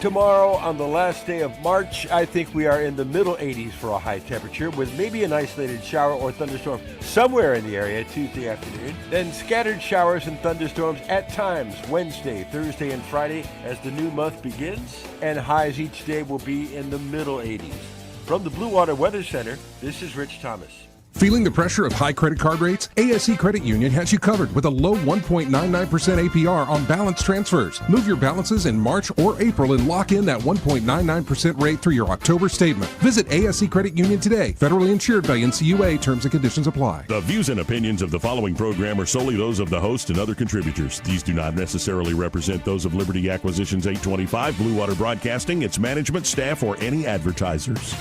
Tomorrow, on the last day of March, I think we are in the middle 80s for a high temperature with maybe an isolated shower or thunderstorm somewhere in the area Tuesday afternoon. Then scattered showers and thunderstorms at times Wednesday, Thursday, and Friday as the new month begins. And highs each day will be in the middle 80s. From the Blue Water Weather Center, this is Rich Thomas. Feeling the pressure of high credit card rates? ASE Credit Union has you covered with a low 1.99% APR on balance transfers. Move your balances in March or April and lock in that 1.99% rate through your October statement. Visit ASE Credit Union today. Federally insured by NCUA. Terms and conditions apply. The views and opinions of the following program are solely those of the host and other contributors. These do not necessarily represent those of Liberty Acquisitions 825, Blue Water Broadcasting, its management, staff, or any advertisers.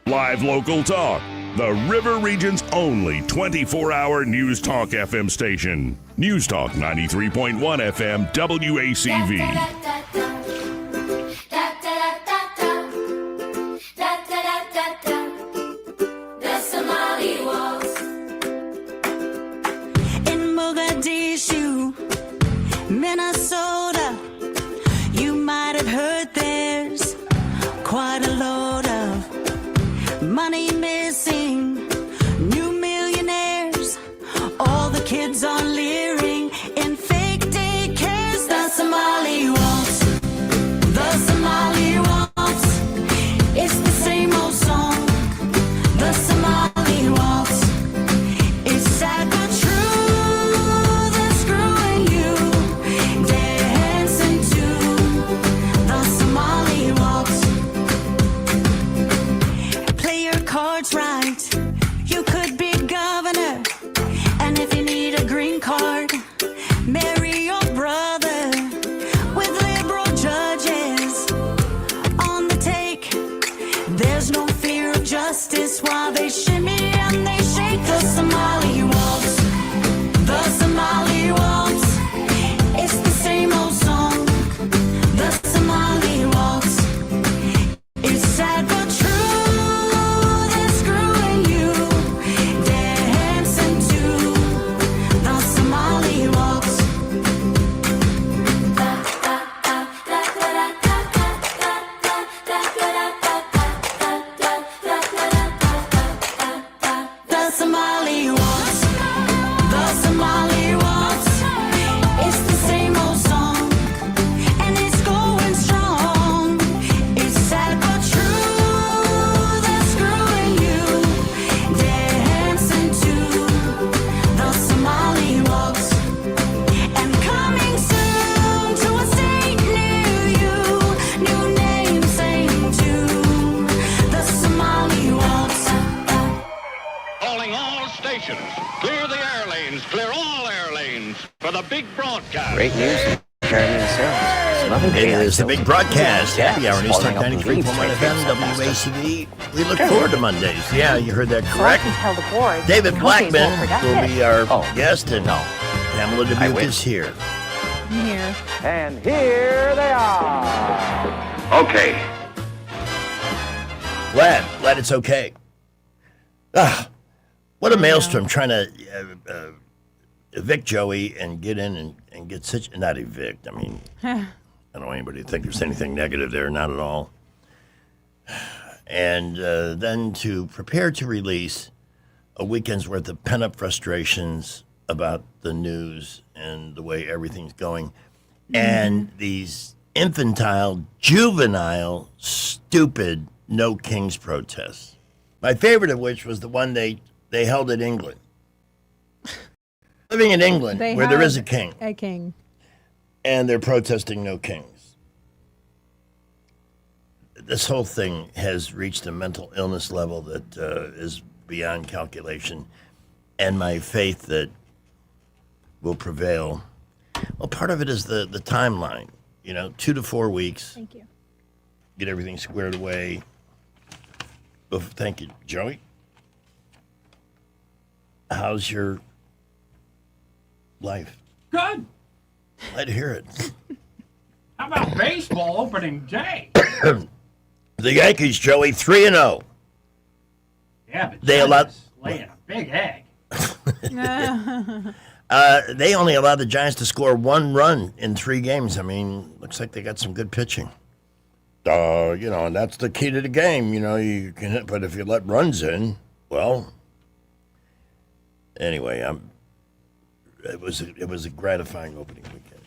Live local talk. The River Region's only 24-hour News Talk FM station. News Talk 93.1 FM WACV. The Somali Waltz. In Mogadishu, Minnesota, you might have heard there's quite a load of money missing, new millionaires, all the kids are leering in fake daycares. The Somali Waltz, the Somali Waltz, it's the same old song. The Somali Waltz, it's sad but true. They're screwing you, dancing to the Somali Waltz. Play your cards right, you could be governor. And if you need a green card, marry your brother. With liberal judges on the take, there's no fear of justice while they shimmy and they shake. The Somali Waltz, the Somali Waltz, it's the same old song. The Somali Waltz, it's sad but true. They're screwing you, dancing to the Somali Waltz. The Somali Waltz, the Somali Waltz, it's the same old song, and it's going strong. It's sad but true. They're screwing you, dancing to the Somali Waltz. And coming soon to a state near you, new name saying to the Somali Waltz. Calling all stations. Clear the air lanes. Clear all air lanes for the big broadcast. Great news. Carrying sales. Nothing It is the big broadcast. Yeah, Happy Hour News Talk falling off the 93.1 green FM, screen. WACV. We look forward to Mondays. Yeah, you heard that So I correct. can tell the board David the coach is more Blackman will productive. be our Oh, guest, and no. Pamela I Dubuque win. is here. Here. And here they are. Okay. Glad it's okay. What a maelstrom trying to evict Joey and get in and get such, not evict, I mean, I don't want anybody to think there's anything negative there, not at all. And then to prepare to release a weekend's worth of pent-up frustrations about the news and the way everything's going, and these infantile, juvenile, stupid No Kings protests. My favorite of which was the one they held in England. Living in England, where there is a king, A king. and they're protesting no kings. This whole thing has reached a mental illness level that is beyond calculation, and my faith that will prevail. Well, part of it is the timeline. 2 to 4 weeks. Thank you. Get everything squared away. Oh, thank you, Joey. How's your life? Good. Glad to hear it. How about baseball opening day? The Yankees, Joey, 3-0. Yeah, but They allowed- Giants laying a big egg. They only allowed the Giants to score 1 run in 3 games. I mean, looks like they got some good pitching. And that's the key to the game. You can hit, but if you let runs in, well. Anyway, it was a gratifying opening weekend.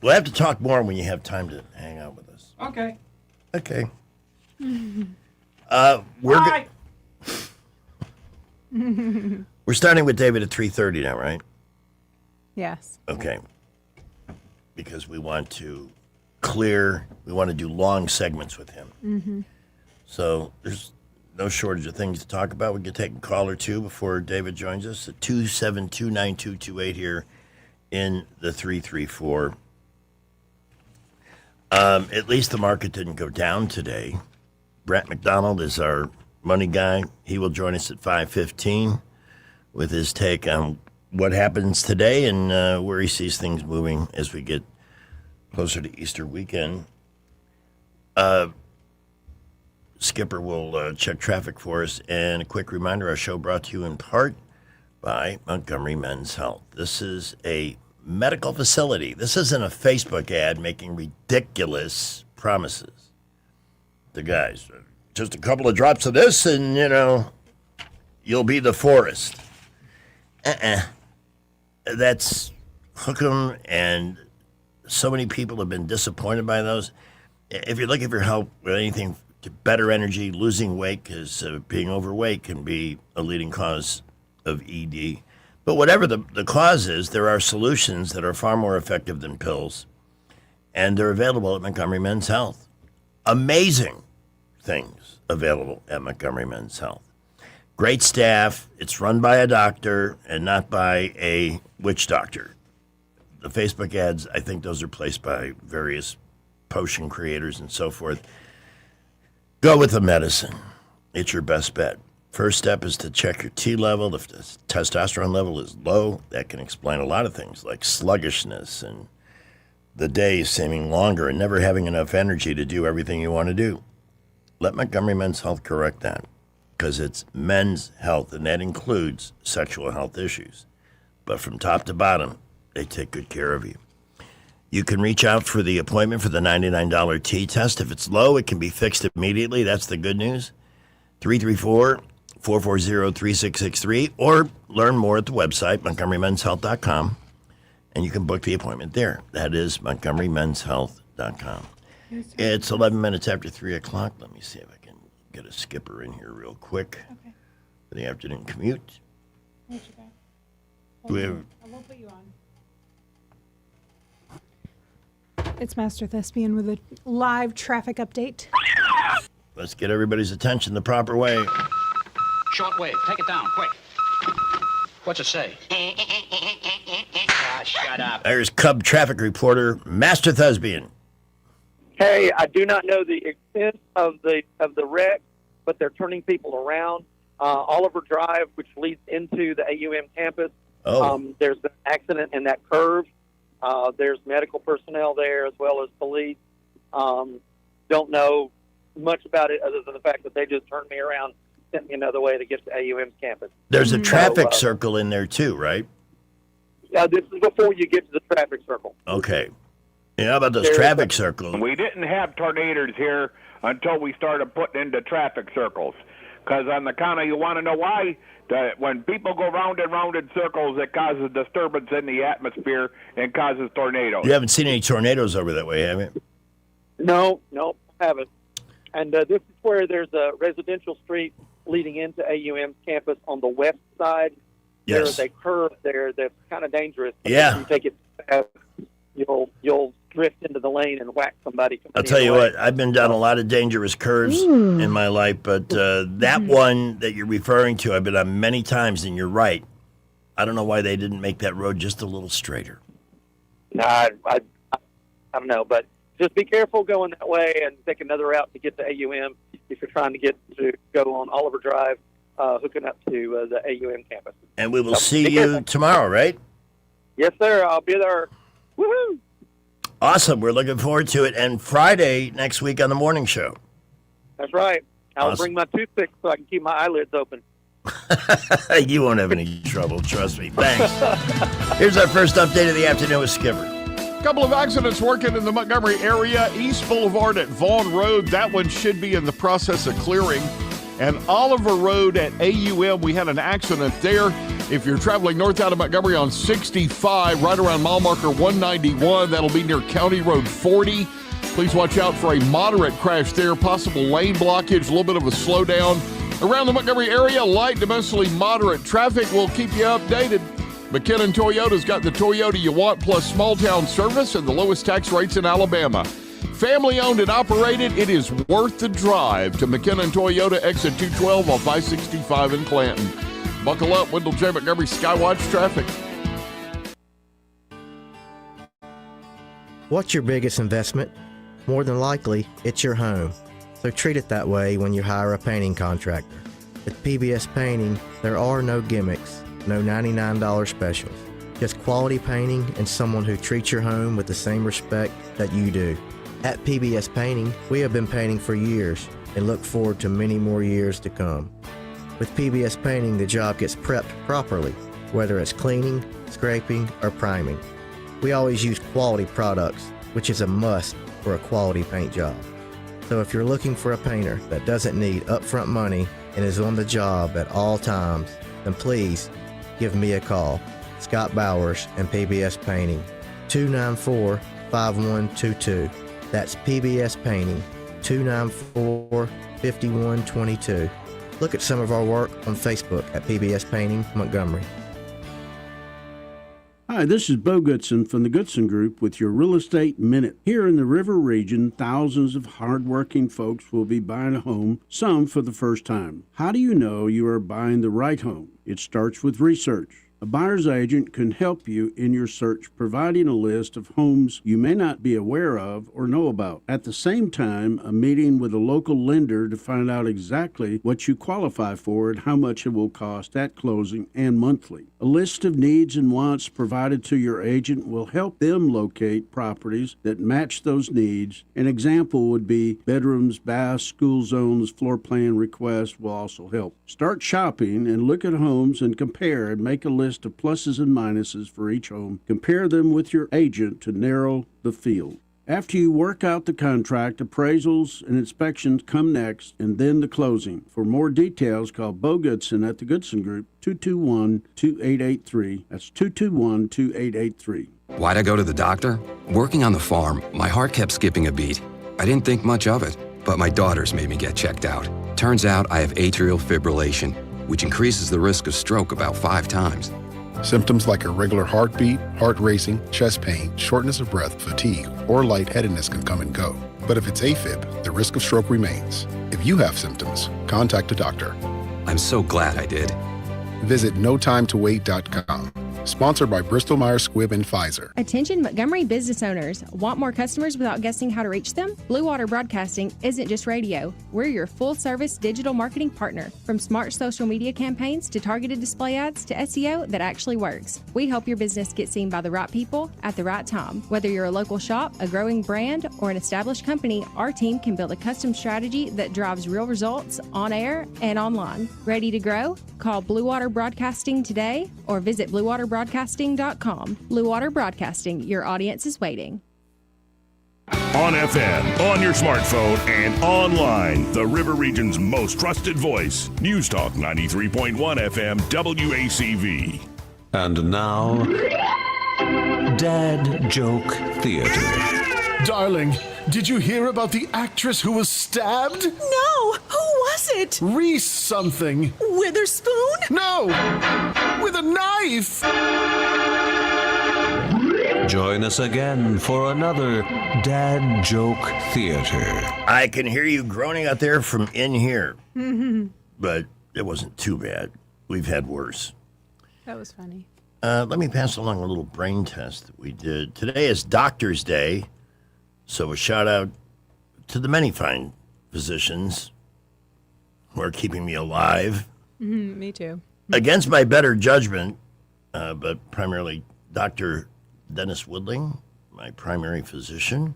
We'll have to talk more when you have time to hang out with us. Okay. Okay. Bye. We're starting with David at 3:30 now, right? Yes. Okay. Because we want to do long segments with him. Mm-hmm. So there's no shortage of things to talk about. We can take a call or two before David joins us at 272-9228 here in the 334. At least the market didn't go down today. Brett McDonald is our money guy. He will join us at 5:15 with his take on what happens today and where he sees things moving as we get closer to Easter weekend. Skipper will check traffic for us. And a quick reminder, our show brought to you in part by Montgomery Men's Health. This is a medical facility. This isn't a Facebook ad making ridiculous promises. The guys, just a couple of drops of this and, you'll be the forest. That's hook 'em, and so many people have been disappointed by those. If you're looking for help with anything to better energy, losing weight, because being overweight can be a leading cause of ED. But whatever the cause is, there are solutions that are far more effective than pills, and they're available at Montgomery Men's Health. Amazing things available at Montgomery Men's Health. Great staff. It's run by a doctor and not by a witch doctor. The Facebook ads, I think those are placed by various potion creators and so forth. Go with the medicine. It's your best bet. First step is to check your T level. If the testosterone level is low, that can explain a lot of things like sluggishness and the day seeming longer and never having enough energy to do everything you want to do. Let Montgomery Men's Health correct that, because it's men's health, and that includes sexual health issues. But from top to bottom, they take good care of you. You can reach out for the appointment for the $99 T-test. If it's low, it can be fixed immediately. That's the good news. 334-440-3663, or learn more at the website, montgomerymenshealth.com, and you can book the appointment there. That is montgomerymenshealth.com. It's 11 minutes after 3 o'clock. Let me see if I can get a skipper in here real quick for the afternoon commute. What you got? Do we have, I won't put you on. It's Master Thespian with a live traffic update. let's get everybody's attention the proper way. Short wave. Take it down, quick. What's it say? Shut up. There's Cub traffic reporter, Master Thespian. Hey, I do not know the extent of the wreck, but they're turning people around. Oliver Drive, which leads into the AUM campus, there's been an accident in that curve. There's medical personnel there as well as police. Don't know much about it other than the fact that they just turned me around, sent me another way to get to AUM's campus. There's a traffic circle in there too, right? Yeah, this is before you get to the traffic circle. Okay. You know about those traffic circles? We didn't have tornadoes here until we started putting into traffic circles. Because on the count of, you want to know why? When people go round and round in circles, it causes disturbance in the atmosphere and causes tornadoes. You haven't seen any tornadoes over that way, have you? No, I haven't. And this is where there's a residential street leading into AUM's campus on the west side. Yes. There's a curve there that's kind of dangerous. Yeah. If you take it fast, you'll drift into the lane and whack somebody. I'll tell you what, I've been down a lot of dangerous curves in my life, but that one that you're referring to, I've been on many times, and you're right. I don't know why they didn't make that road just a little straighter. No, I don't know, but just be careful going that way and take another route to get to AUM if you're trying to go on Oliver Drive, hooking up to the AUM campus. And we will see you tomorrow, right? Yes, sir. I'll be there. Woohoo! Awesome. We're looking forward to it. And Friday next week on the morning show. That's right. I'll Awesome. bring my toothpick so I can keep my eyelids open. You won't have any trouble, trust me. Thanks. Here's our first update of the afternoon with Skipper. Couple of accidents working in the Montgomery area. East Boulevard at Vaughn Road, that one should be in the process of clearing. And Oliver Road at AUM, we had an accident there. If you're traveling north out of Montgomery on 65, right around mile marker 191, that'll be near County Road 40. Please watch out for a moderate crash there, possible lane blockage, a little bit of a slowdown. Around the Montgomery area, light to mostly moderate traffic. We'll keep you updated. McKinnon Toyota's got the Toyota you want plus small town service and the lowest tax rates in Alabama. Family owned and operated, it is worth the drive to McKinnon Toyota, exit 212 off I-65 in Clanton. Buckle up, Wendell J. Montgomery Skywatch traffic. What's your biggest investment? More than likely, it's your home. So treat it that way when you hire a painting contractor. With PBS Painting, there are no gimmicks, no $99 specials. Just quality painting and someone who treats your home with the same respect that you do. At PBS Painting, we have been painting for years and look forward to many more years to come. With PBS Painting, the job gets prepped properly, whether it's cleaning, scraping, or priming. We always use quality products, which is a must for a quality paint job. So if you're looking for a painter that doesn't need upfront money and is on the job at all times, then please give me a call. Scott Bowers and PBS Painting, 294-5122. That's PBS Painting, 294-5122. Look at some of our work on Facebook at PBS Painting Montgomery. Hi, this is Bo Goodson from the Goodson Group with your Real Estate Minute. Here in the River region, thousands of hardworking folks will be buying a home, some for the first time. How do you know you are buying the right home? It starts with research. A buyer's agent can help you in your search, providing a list of homes you may not be aware of or know about. At the same time, a meeting with a local lender to find out exactly what you qualify for and how much it will cost at closing and monthly. A list of needs and wants provided to your agent will help them locate properties that match those needs. An example would be bedrooms, baths, school zones, floor plan requests will also help. Start shopping and look at homes and compare and make a list of pluses and minuses for each home. Compare them with your agent to narrow the field. After you work out the contract, appraisals and inspections come next, and then the closing. For more details, call Bo Goodson at the Goodson Group, 221-2883. That's 221-2883. Why'd I go to the doctor? Working on the farm, my heart kept skipping a beat. I didn't think much of it, but my daughters made me get checked out. Turns out I have atrial fibrillation, which increases the risk of stroke about 5 times. Symptoms like irregular heartbeat, heart racing, chest pain, shortness of breath, fatigue, or lightheadedness can come and go. But if it's AFib, the risk of stroke remains. If you have symptoms, contact a doctor. I'm so glad I did. Visit notimetowait.com. Sponsored by Bristol Myers Squibb and Pfizer. Attention Montgomery business owners. Want more customers without guessing how to reach them? Blue Water Broadcasting isn't just radio. We're your full-service digital marketing partner. From smart social media campaigns to targeted display ads to SEO that actually works. We help your business get seen by the right people at the right time. Whether you're a local shop, a growing brand, or an established company, our team can build a custom strategy that drives real results on air and online. Ready to grow? Call Blue Water Broadcasting today or visit bluewaterbroadcasting.com. Blue Water Broadcasting, your audience is waiting. On FM, on your smartphone, and online, the River Region's most trusted voice. News Talk 93.1 FM WACV. And now, Dad Joke Theater. Darling, did you hear about the actress who was stabbed? No! Who was it? Reese something. Witherspoon? No! With a knife! Join us again for another Dad Joke Theater. I can hear you groaning out there from in here. But it wasn't too bad. We've had worse. That was funny. Let me pass along a little brain test that we did. Today is Doctor's Day. So a shout out to the many fine physicians who are keeping me alive. Me too. Against my better judgment, but primarily Dr. Dennis Woodling, my primary physician,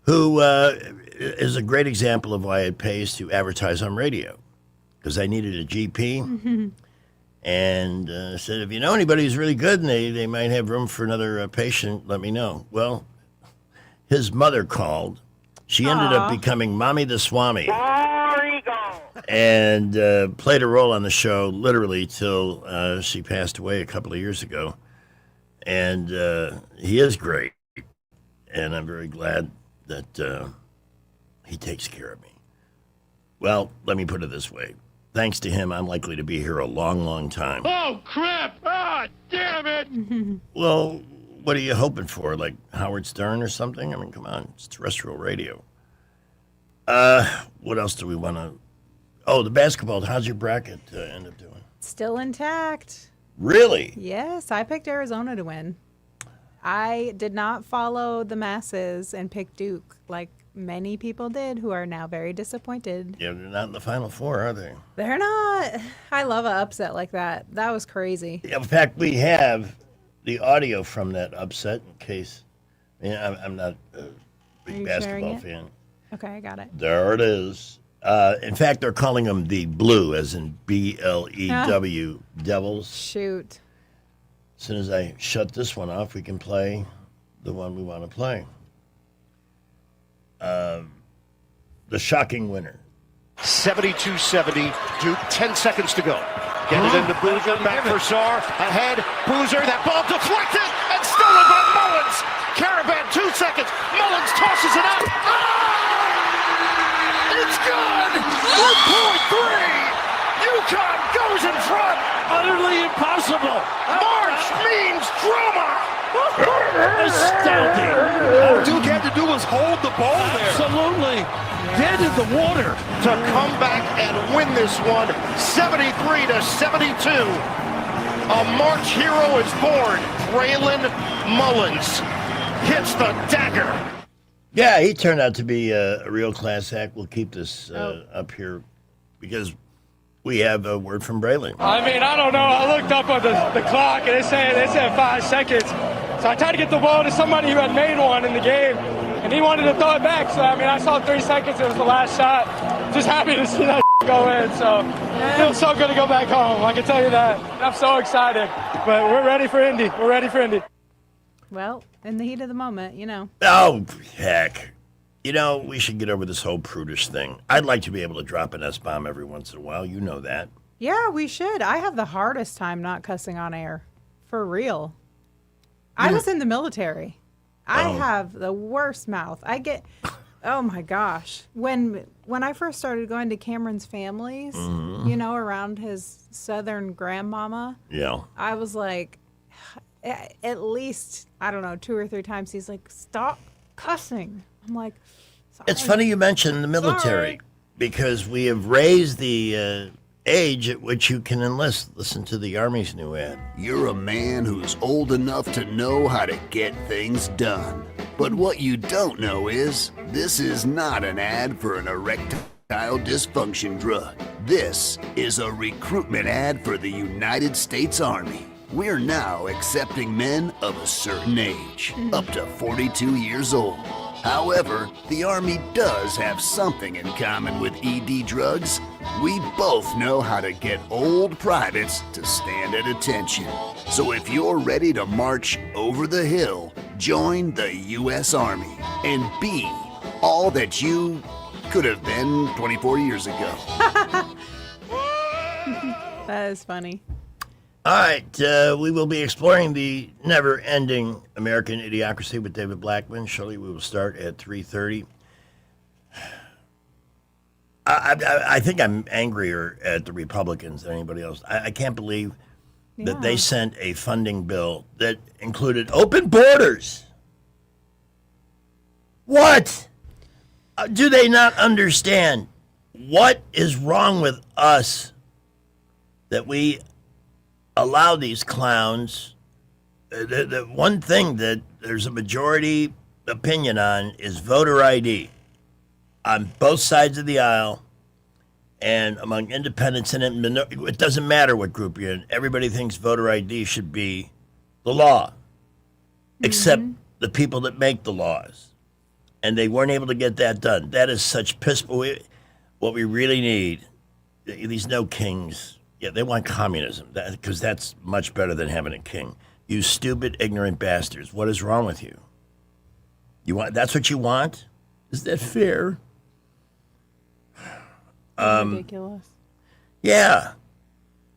who is a great example of why it pays to advertise on radio. because I needed a GP. And said, if you know anybody who's really good and they might have room for another patient, let me know. Well, his mother called. She ended up becoming Mommy the Swami. And played a role on the show literally till she passed away a couple of years ago. And he is great. And I'm very glad that he takes care of me. Well, let me put it this way. Thanks to him, I'm likely to be here a long, long time. Oh, crap! Ah, damn it! Well, what are you hoping for? Like Howard Stern or something? I mean, come on. It's terrestrial radio. What else do we want to... Oh, the basketball. How's your bracket end up doing? Still intact. Really? Yes, I picked Arizona to win. I did not follow the masses and pick Duke like many people did who are now very disappointed. Yeah, they're not in the Final Four, are they? They're not. I love an upset like that. That was crazy. Yeah, in fact, we have the audio from that upset in case... I'm not a big basketball fan. Okay, I got it. There it is. In fact, they're calling them the Blue, as in BLEW, Devils. Shoot. As soon as I shut this one off, we can play the one we want to play. The shocking winner. 72-70, Duke, 10 seconds to go. Get it into Boozer, back for Sarr, ahead, Boozer, that ball deflected and stolen by Mullins. Caravan, 2 seconds, Mullins tosses it up. It's good! 1.3! UConn goes in front! Utterly impossible! March means drama! Astounding! All Duke had to do was hold the ball there. Absolutely. Dead in the water. To come back and win this one, 73-72. A March hero is born. Braylon Mullins hits the dagger. Yeah, he turned out to be a real class act. We'll keep this up here because we have a word from Braylon. I mean, I don't know. I looked up on the clock and it said 5 seconds. So I tried to get the ball to somebody who had made one in the game, and he wanted to throw it back. So, I mean, I saw 3 seconds. It was the last shot. Just happy to see that go in. So it feels so good to go back home. I can tell you that. I'm so excited. But we're ready for Indy. We're ready for Indy. Well, in the heat of the moment, you know. Oh, heck. You know, we should get over this whole prudish thing. I'd like to be able to drop an S-bomb every once in a while. You know that. Yeah, we should. I have the hardest time not cussing on air. For real. I was in the military. I have the worst mouth. I get, oh my gosh. When I first started going to Cameron's families, you know, around his southern grandmama, I was like, at least, I don't know, 2 or 3 times, he's like, stop cussing. I'm like, sorry. It's funny you mentioned the military because we have raised the age at which you can enlist. Listen to the Army's new ad. You're a man who's old enough to know how to get things done. But what you don't know is, this is not an ad for an erectile dysfunction drug. This is a recruitment ad for the United States Army. We're now accepting men of a certain age, up to 42 years old. However, the Army does have something in common with ED drugs. We both know how to get old privates to stand at attention. So if you're ready to march over the hill, join the U.S. Army and be all that you could have been 24 years ago. That is funny. All right, we will be exploring the never-ending American Idiocracy with David Blackman. Shortly, we will start at 3:30. I think I'm angrier at the Republicans than anybody else. I can't believe that they sent a funding bill that included open borders. What? Do they not understand? What is wrong with us that we allow these clowns? The one thing that there's a majority opinion on is voter ID on both sides of the aisle and among independents and it doesn't matter what group you're in. Everybody thinks voter ID should be the law, except the people that make the laws. And they weren't able to get that done. That is such piss. What we really need these no kings. Yeah, they want communism because that's much better than having a king. You stupid, ignorant bastards. What is wrong with you? That's what you want? Is that fair? Ridiculous. Yeah.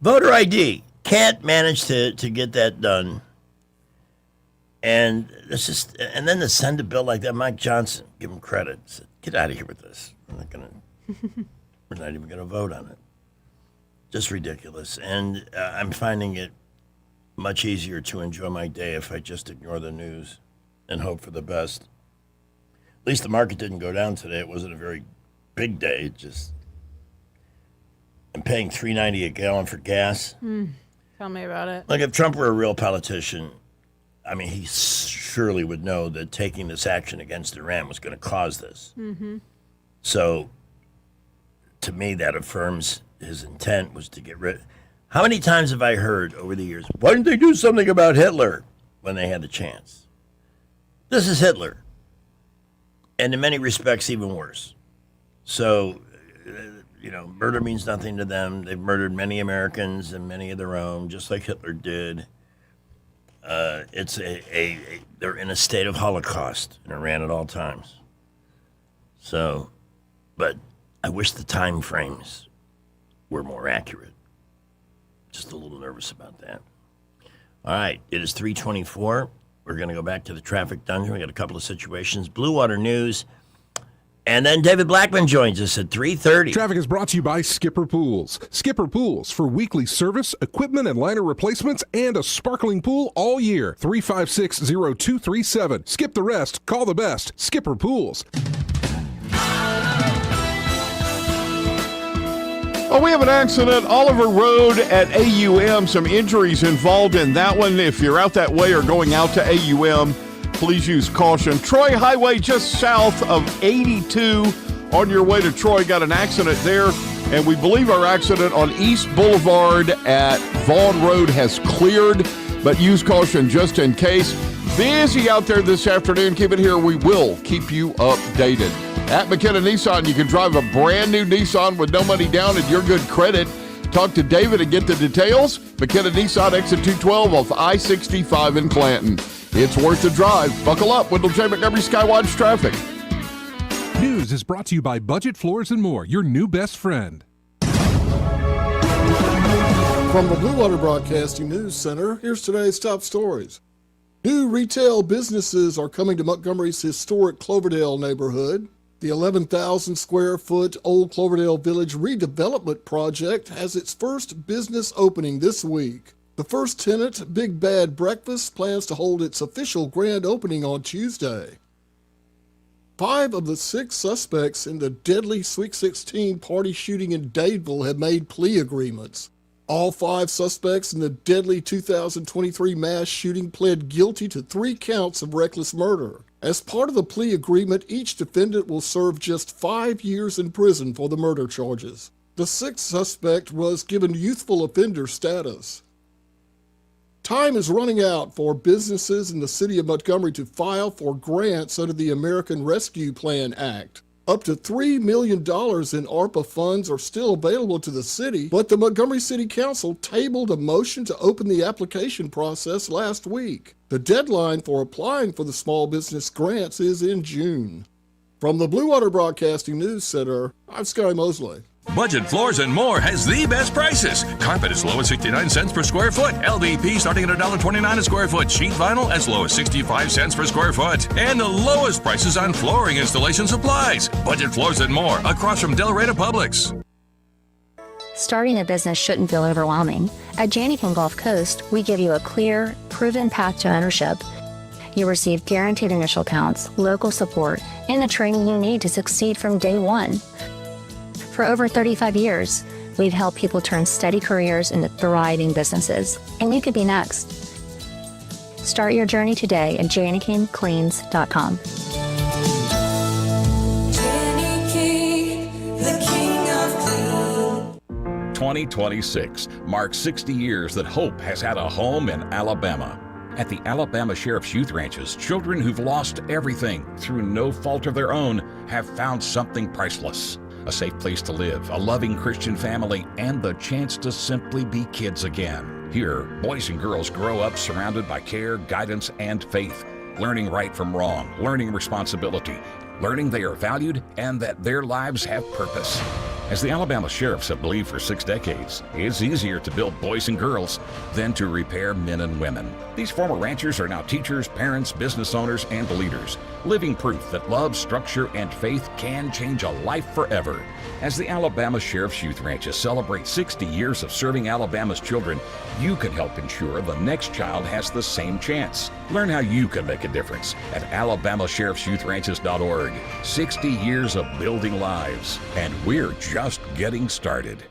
Voter ID. Can't manage to get that done. And then to send a bill like that, Mike Johnson, give him credit. Said, get out of here with this. We're not even gonna vote on it. Just ridiculous. And I'm finding it much easier to enjoy my day if I just ignore the news and hope for the best. At least the market didn't go down today. It wasn't a very big day. I'm paying $3.90 a gallon for gas. Tell me about it. Like, if Trump were a real politician, I mean, he surely would know that taking this action against Iran was going to cause this. Mm-hmm. So, to me, that affirms his intent was to get rid. How many times have I heard over the years, why didn't they do something about Hitler when they had the chance? This is Hitler. And in many respects, even worse. So, murder means nothing to them. They've murdered many Americans and many of their own, just like Hitler did. They're in a state of Holocaust in Iran at all times. So, but I wish the time frames were more accurate. Just a little nervous about that. All right, it is 3:24. We're going to go back to the traffic dungeon. We got a couple of situations. Blue Water News. And then David Blackman joins us at 3:30. Traffic is brought to you by Skipper Pools. Skipper Pools for weekly service, equipment and liner replacements, and a sparkling pool all year. 356-0237. Skip the rest. Call the best. Skipper Pools. Oh, we have an accident, Oliver Road at AUM. Some injuries involved in that one. If you're out that way or going out to AUM, please use caution. Troy Highway just south of 82 on your way to Troy. Got an accident there. And we believe our accident on East Boulevard at Vaughn Road has cleared. But use caution just in case. Busy out there this afternoon. Keep it here. We will keep you updated. At McKenna Nissan, you can drive a brand new Nissan with no money down and your good credit. Talk to David and get the details. McKenna Nissan, exit 212 off I-65 in Clanton. It's worth the drive. Buckle up. Wendell J. Montgomery Skywatch Traffic. News is brought to you by Budget Floors and More, your new best friend. From the Blue Water Broadcasting News Center, here's today's top stories. New retail businesses are coming to Montgomery's historic Cloverdale neighborhood. The 11,000 square foot Old Cloverdale Village redevelopment project has its first business opening this week. The first tenant, Big Bad Breakfast, plans to hold its official grand opening on Tuesday. 5 of the 6 suspects in the deadly Sweet 16 party shooting in Dadeville have made plea agreements. All 5 suspects in the deadly 2023 mass shooting pled guilty to 3 counts of reckless murder. As part of the plea agreement, each defendant will serve just 5 years in prison for the murder charges. The 6th suspect was given youthful offender status. Time is running out for businesses in the city of Montgomery to file for grants under the American Rescue Plan Act. Up to $3 million in ARPA funds are still available to the city, but the Montgomery City Council tabled a motion to open the application process last week. The deadline for applying for the small business grants is in June. From the Blue Water Broadcasting News Center, I'm Sky Mosley. Budget Floors and More has the best prices. Carpet as low as 69 cents per square foot. LVP starting at $1.29 a square foot. Sheet vinyl as low as 65 cents per square foot. And the lowest prices on flooring installation supplies. Budget Floors and More across from Delray Publix. Starting a business shouldn't feel overwhelming. At Janikin Gulf Coast, we give you a clear, proven path to ownership. You receive guaranteed initial counts, local support, and the training you need to succeed from day one. For over 35 years, we've helped people turn steady careers into thriving businesses, and you could be next. Start your journey today at JanikinCleans.com. 2026 marks 60 years that hope has had a home in Alabama. At the Alabama Sheriff's Youth Ranches, children who've lost everything through no fault of their own have found something priceless. a safe place to live, a loving Christian family, and the chance to simply be kids again. Here, boys and girls grow up surrounded by care, guidance, and faith, learning right from wrong, learning responsibility, learning they are valued and that their lives have purpose. As the Alabama Sheriffs have believed for 6 decades, it's easier to build boys and girls than to repair men and women. These former ranchers are now teachers, parents, business owners, and leaders, living proof that love, structure, and faith can change a life forever. As the Alabama Sheriff's Youth Ranches celebrate 60 years of serving Alabama's children, you can help ensure the next child has the same chance. Learn how you can make a difference at alabamasheriffsyouthranches.org. 60 years of building lives, and we're just getting started.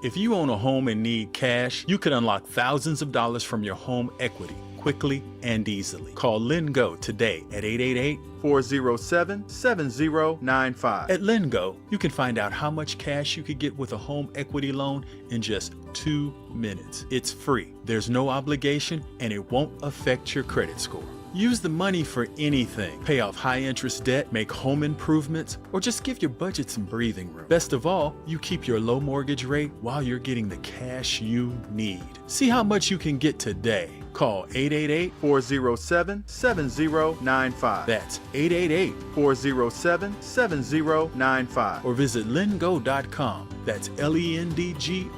If you own a home and need cash, you can unlock thousands of dollars from your home equity quickly and easily. Call LendGo today at 888-407-7095. At LendGo, you can find out how much cash you could get with a home equity loan in just 2 minutes. It's free, there's no obligation, and it won't affect your credit score. Use the money for anything. Pay off high-interest debt, make home improvements, or just give your budget some breathing room. Best of all, you keep your low mortgage rate while you're getting the cash you need. See how much you can get today. Call 888-407-7095. That's 888-407-7095. Or visit lendgo.com. That's LENDGO.com.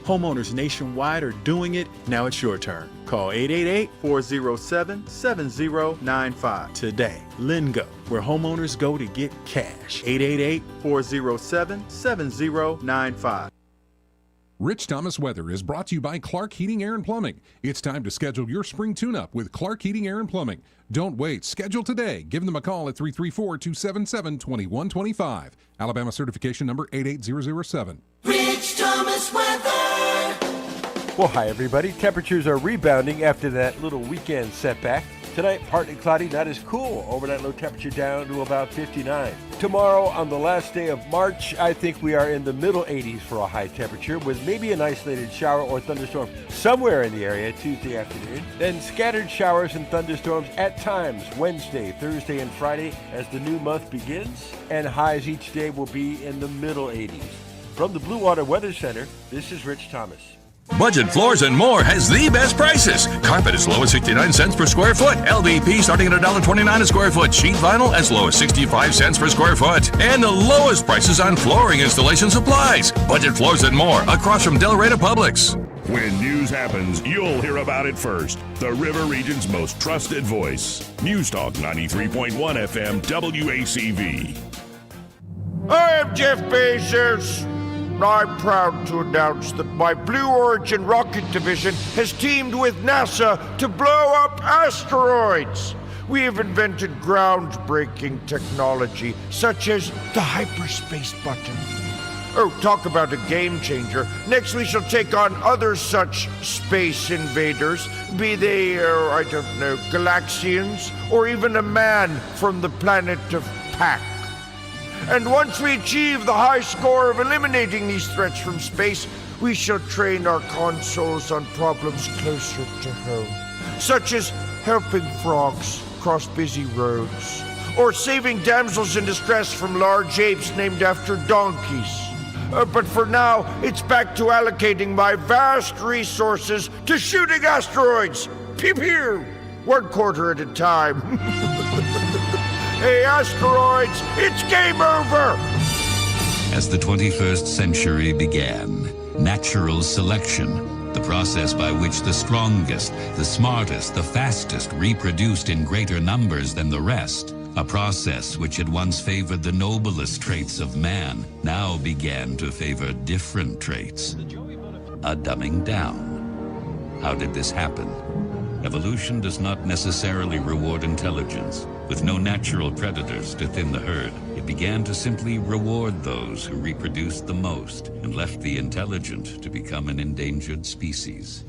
Homeowners nationwide are doing it. Now it's your turn. Call 888-407-7095 today. LendGo, where homeowners go to get cash. 888-407-7095. Rich Thomas Weather is brought to you by Clark Heating, Air, and Plumbing. It's time to schedule your spring tune-up with Clark Heating, Air, and Plumbing. Don't wait. Schedule today. Give them a call at 334-277-2125. Alabama certification number 88007. Rich Thomas Weather. Well, hi, everybody. Temperatures are rebounding after that little weekend setback. Tonight, partly cloudy, not as cool. Overnight low temperature down to about 59. Tomorrow, on the last day of March, I think we are in the middle 80s for a high temperature with maybe an isolated shower or thunderstorm somewhere in the area Tuesday afternoon. Then scattered showers and thunderstorms at times Wednesday, Thursday, and Friday as the new month begins. And highs each day will be in the middle 80s. From the Blue Water Weather Center, this is Rich Thomas. Budget Floors and More has the best prices. Carpet as low as 69 cents per square foot. LVP starting at $1.29 a square foot. Sheet vinyl as low as 65 cents per square foot. And the lowest prices on flooring installation supplies. Budget Floors and More across from Delray Publix. When news happens, you'll hear about it first. The River Region's most trusted voice. News Talk 93.1 FM WACV. I am Jeff Bezos. I'm proud to announce that my Blue Origin rocket division has teamed with NASA to blow up asteroids. We have invented groundbreaking technology, such as the hyperspace button. Oh, talk about a game changer. Next we shall take on other such space invaders, be they, Galaxians, or even a man from the planet of Pac. And once we achieve the high score of eliminating these threats from space, we shall train our consoles on problems closer to home, such as helping frogs cross busy roads, or saving damsels in distress from large apes named after donkeys. But for now, it's back to allocating my vast resources to shooting asteroids. Pew pew! 1 quarter at a time. Hey, asteroids, it's game over! As the 21st century began, natural selection, the process by which the strongest, the smartest, the fastest reproduced in greater numbers than the rest, a process which had once favored the noblest traits of man, now began to favor different traits. A dumbing down. How did this happen? Evolution does not necessarily reward intelligence. With no natural predators to thin the herd, it began to simply reward those who reproduced the most and left the intelligent to become an endangered species.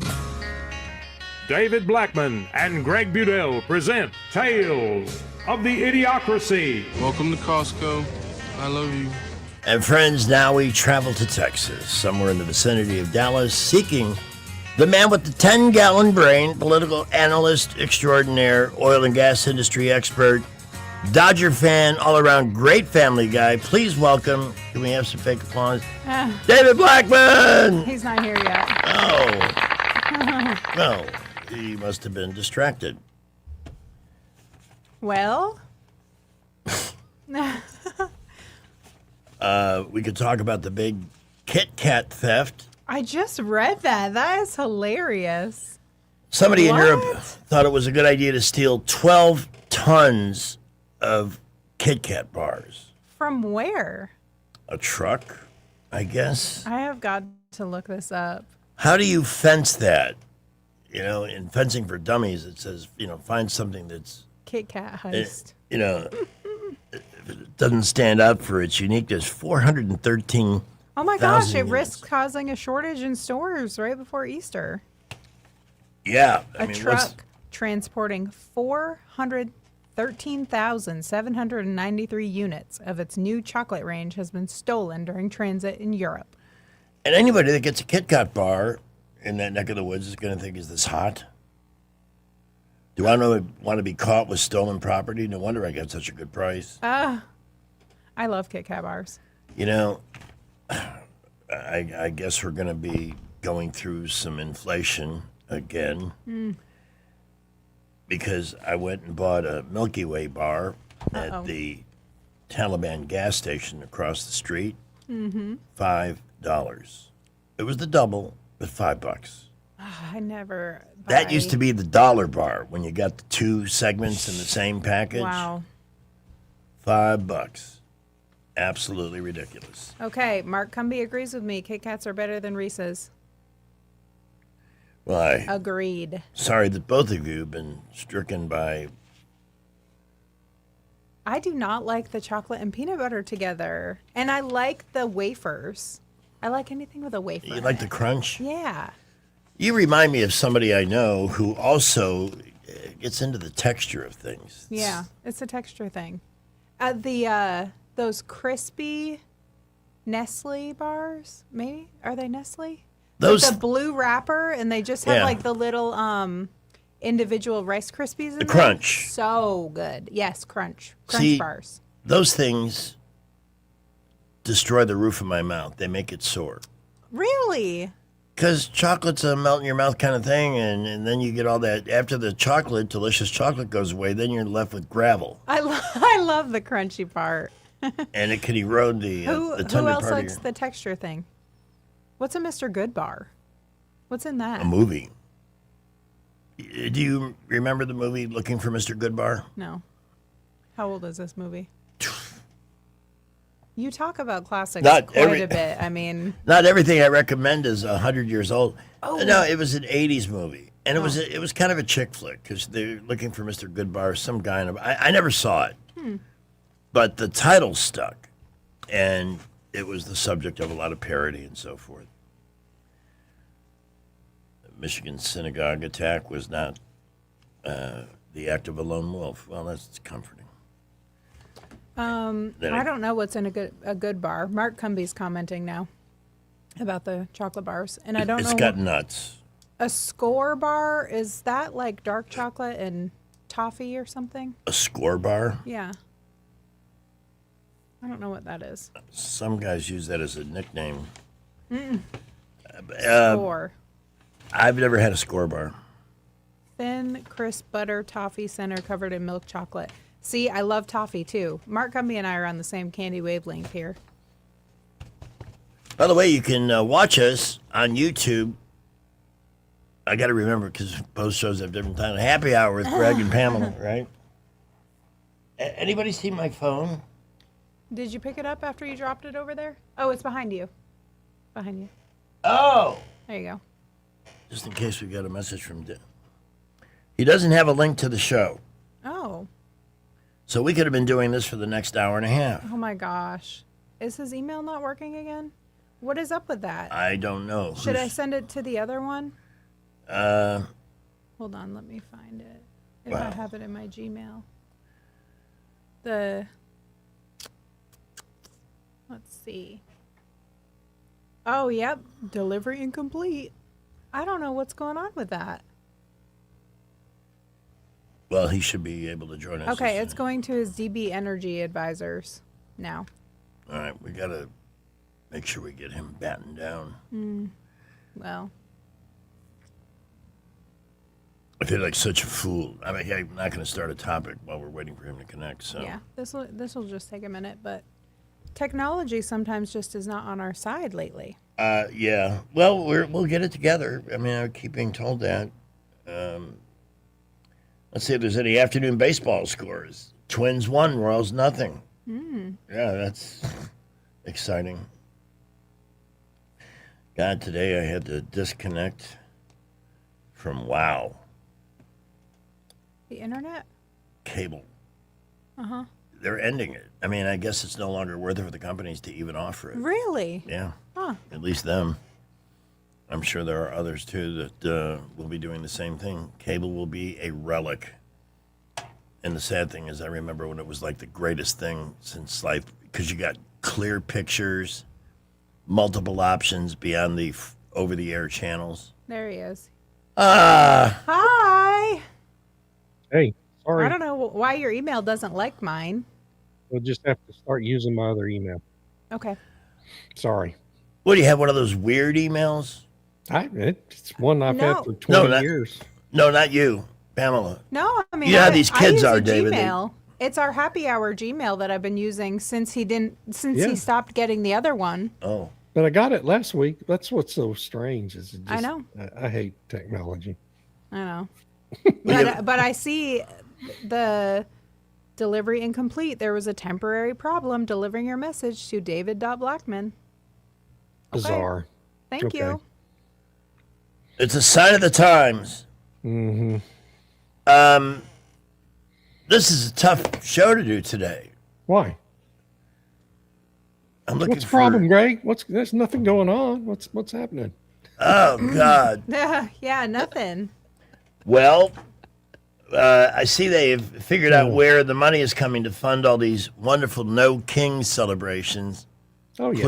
David Blackman and Greg Budell present Tales of the Idiocracy. Welcome to Costco. I love you. And friends, now we travel to Texas, somewhere in the vicinity of Dallas, seeking the man with the 10-gallon brain, political analyst extraordinaire, oil and gas industry expert, Dodger fan, all around great family guy. Please welcome, can we have some fake applause? David Blackman! He's not here yet. Oh. No, he must have been distracted. Well? We could talk about the big Kit Kat theft. I just read that. That is hilarious. Somebody in Europe thought it was a good idea to steal 12 tons of Kit Kat bars. From where? A truck, I guess. I have got to look this up. How do you fence that? You know, in Fencing for Dummies, it says, find something that's, Kit Kat heist. It doesn't stand up for its uniqueness. 413. Oh my gosh, it risks causing a shortage in stores right before Easter. Yeah. A truck transporting 413,793 units of its new chocolate range has been stolen during transit in Europe. And anybody that gets a Kit Kat bar in that neck of the woods is going to think, is this hot? Do I want to be caught with stolen property? No wonder I got such a good price. I love Kit Kat bars. I guess we're going to be going through some inflation again. Because I went and bought a Milky Way bar at the Taliban gas station across the street. $5. It was the double, but $5. I never. That used to be the dollar bar when you got the two segments in the same package. Wow. $5. Absolutely ridiculous. Okay, Mark Cumby agrees with me. Kit Kats are better than Reese's. Well, Agreed. Sorry that both of you have been stricken by. I do not like the chocolate and peanut butter together. And I like the wafers. I like anything with a wafer. You like the crunch? Yeah. You remind me of somebody I know who also gets into the texture of things. Yeah, it's a texture thing. Those crispy Nestle bars, maybe? Are they Nestle? Those With the blue wrapper, and they just have like the little individual Rice Krispies in the there. crunch. So good. Yes, crunch See, bars. Those things destroy the roof of my mouth. They make it sore. Really? Because chocolate's a melt in your mouth kind of thing, and then you get all that. After the chocolate, delicious chocolate goes away, then you're left with gravel. I love the crunchy part. And it can erode the Who tender else part likes of the texture thing? What's a Mr. Good bar? What's in that? a movie. Do you remember the movie Looking for Mr. Goodbar? No. How old is this movie? You talk about classics quite a bit. I mean, not everything I recommend is 100 years old. Oh. No, it was an 80s movie. And it was kind of a chick flick because they're looking for Mr. Goodbar, some guy. I never saw it. But the title stuck. And it was the subject of a lot of parody and so forth. The Michigan synagogue attack was not the act of a lone wolf. Well, that's comforting. I don't know what's in a good bar. Mark Cumby's commenting now about the chocolate bars, and I don't know. It's got nuts. A Score bar, is that like dark chocolate and toffee or something? A Score bar? Yeah. I don't know what that is. Some guys use that as a nickname. Score. I've never had a Score bar. Thin, crisp butter toffee center covered in milk chocolate. See, I love toffee too. Mark Cumby and I are on the same candy wavelength here. By the way, you can watch us on YouTube. I got to remember because both shows have different times. Happy Hour with Greg and Pamela, right? Anybody see my phone? Did you pick it up after you dropped it over there? Oh, it's behind you. Behind you. Oh! There you go. Just in case we got a message from Dick. He doesn't have a link to the show. Oh. So we could have been doing this for the next hour and a half. Oh my gosh. Is his email not working again? What is up with that? I don't know. Should I send it to the other one? Hold on, let me find it. If I have it in my Gmail. Let's see. Oh, yep. Delivery incomplete. I don't know what's going on with that. Well, he should be able to join us. Okay, it's going to his DB Energy advisors now. All right, we got to make sure we get him battened down. Well, I feel like such a fool. I mean, I'm not going to start a topic while we're waiting for him to connect. So yeah, this will just take a minute, but technology sometimes just is not on our side lately. Yeah. Well, we'll get it together. I mean, I keep being told that. Let's see if there's any afternoon baseball scores. Twins 1, Royals nothing. Yeah, that's exciting. God, today I had to disconnect from WOW. The internet? Cable. Uh-huh. They're ending it. I mean, I guess it's no longer worth it for the companies to even offer it. Really? Yeah. Huh. At least them. I'm sure there are others, too, that will be doing the same thing. Cable will be a relic. And the sad thing is, I remember when it was like the greatest thing since life, because you got clear pictures, multiple options beyond the over-the-air channels. There he is. Hi. Hey, sorry. I don't know why your email doesn't like mine. We'll just have to start using my other email. Okay. Sorry. What, do you have one of those weird emails? It's one I've No. had for 20 years. No, not you, Pamela. No, I mean, You know how these kids I use are, a David. Gmail. It's our happy hour Gmail that I've been using since he Yeah. stopped getting the other one. Oh. But I got it last week. That's what's so strange. Is it just, I know. I hate technology. I know. But I see the delivery incomplete. There was a temporary problem delivering your message to David.Blackman. Bizarre. Thank you. It's a sign of the times. Mm-hmm. This is a tough show to do today. Why? I'm looking What's the problem, Greg? There's nothing going on. What's happening? Oh, God. Yeah, nothing. Well, I see they've figured out where the money is coming to fund all these wonderful No King celebrations. Oh, yeah.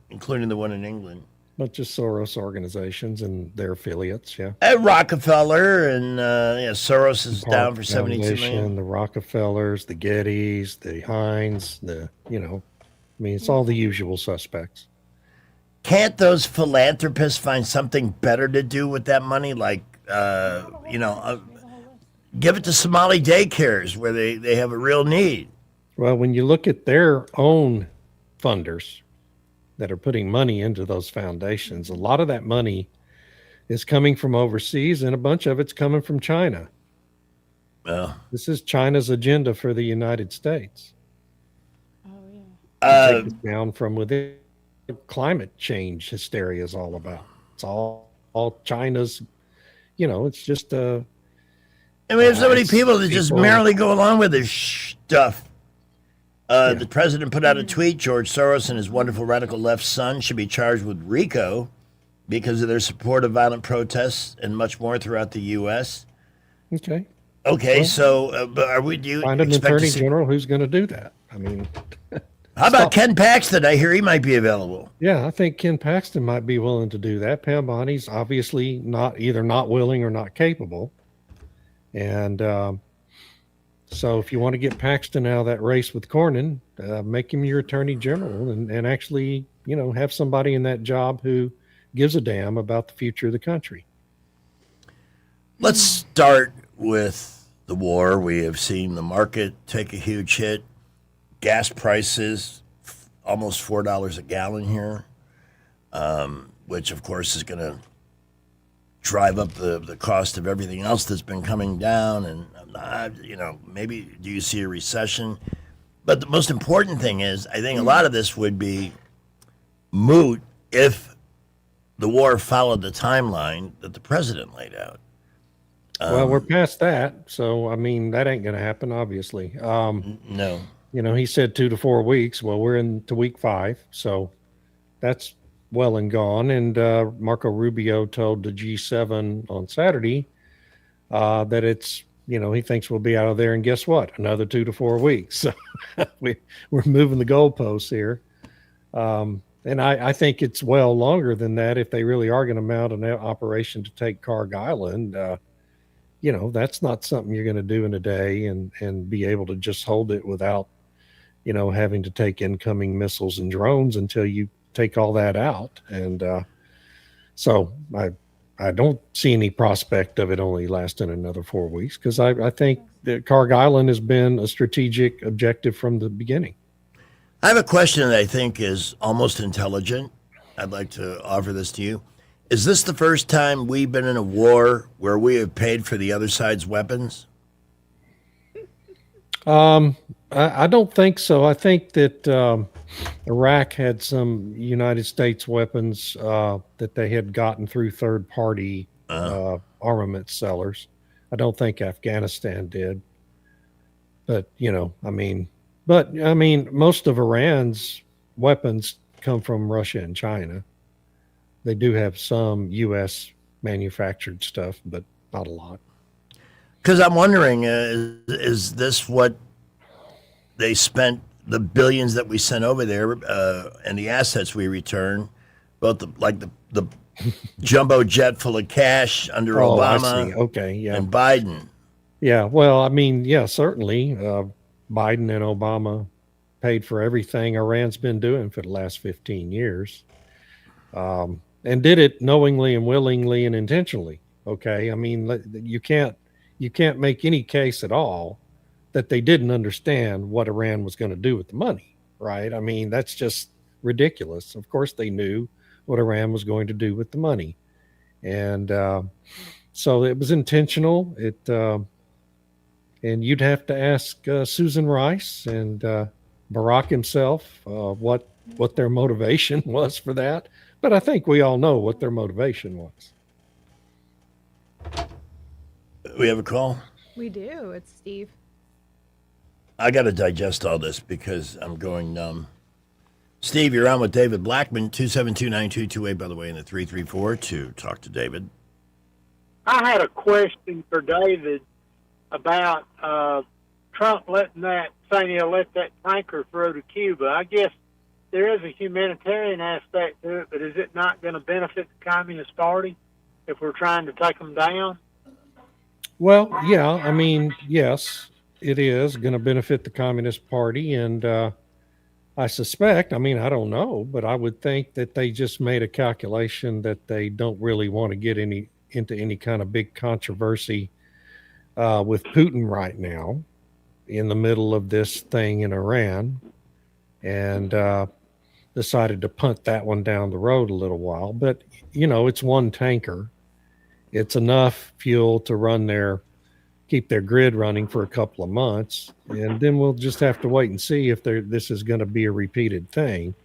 Including the one in England. Not just Soros organizations and their affiliates, yeah. At Rockefeller and Soros is Park down for 72 Foundation, million. The Rockefellers, the Gettys, the Heinz, I mean, it's all the usual suspects. Can't those philanthropists find something better to do with that money? Like, give it to Somali daycares where they have a real need. Well, when you look at their own funders that are putting money into those foundations, a lot of that money is coming from overseas and a bunch of it's coming from China. Well, this is China's agenda for the United States. Oh, Take it down from within. Climate change hysteria is all about. It's all China's, it's just and we have so many people that just merrily go along with this stuff. The president put out a tweet. George Soros and his wonderful radical left son should be charged with RICO because of their support of violent protests and much more throughout the U.S. Okay. Okay, well, so do you find an expect attorney to see... general who's going to do that? I mean, how about Ken Paxton? I hear he might be available. Yeah, I think Ken Paxton might be willing to do that. Pam Bonnie's obviously not willing or not capable. And so if you want to get Paxton out of that race with Cornyn, make him your attorney general and actually, have somebody in that job who gives a damn about the future of the country. Let's start with the war. We have seen the market take a huge hit. Gas prices, almost $4 a gallon here, which, of course, is going to drive up the cost of everything else that's been coming down. And, maybe do you see a recession? But the most important thing is, I think a lot of this would be moot if the war followed the timeline that the president laid out. Well, we're past that. So, I mean, that ain't going to happen, obviously. No. He said 2 to 4 weeks. Well, we're into week 5. So that's well and gone. And Marco Rubio told the G7 on Saturday that it's, he thinks we'll be out of there. And guess what? Another 2 to 4 weeks. So we're moving the goalposts here. And I think it's well longer than that if they really are going to mount an operation to take Karg Island. that's not something you're going to do in a day and be able to just hold it without, having to take incoming missiles and drones until you take all that out. And so I don't see any prospect of it only lasting another 4 weeks, because I think that Carg Island has been a strategic objective from the beginning. I have a question that I think is almost intelligent. I'd like to offer this to you. Is this the first time we've been in a war where we have paid for the other side's weapons? I don't think so. I think that Iraq had some United States weapons that they had gotten through third-party armament sellers. I don't think Afghanistan did. But, most of Iran's weapons come from Russia and China. They do have some U.S. manufactured stuff, but not a lot. Because I'm wondering, is this what they spent the billions that we sent over there and the assets we return, both the jumbo jet full of cash under Obama and Biden? Yeah, well, certainly Biden and Obama paid for everything Iran's been doing for the last 15 years. And did it knowingly and willingly and intentionally. Okay. You can't make any case at all that they didn't understand what Iran was going to do with the money, right? That's just ridiculous. Of course they knew what Iran was going to do with the money. And so it was intentional. And you'd have to ask Susan Rice and Barack himself what their motivation was for that. But I think we all know what their motivation was. We have a call? We do. It's Steve. I got to digest all this because I'm going numb. Steve, you're on with David Blackman, 272-9228, by the way, in the 334 to talk to David. I had a question for David about Trump saying he'll let that tanker through to Cuba. I guess there is a humanitarian aspect to it, but is it not going to benefit the Communist Party if we're trying to take them down? Well, yeah, yes, it is going to benefit the Communist Party. And I suspect, I don't know, but I would think that they just made a calculation that they don't really want to get into any kind of big controversy with Putin right now in the middle of this thing in Iran. And decided to punt that one down the road a little while. But, it's one tanker. It's enough fuel to keep their grid running for a couple of months. And then we'll just have to wait and see if this is going to be a repeated thing.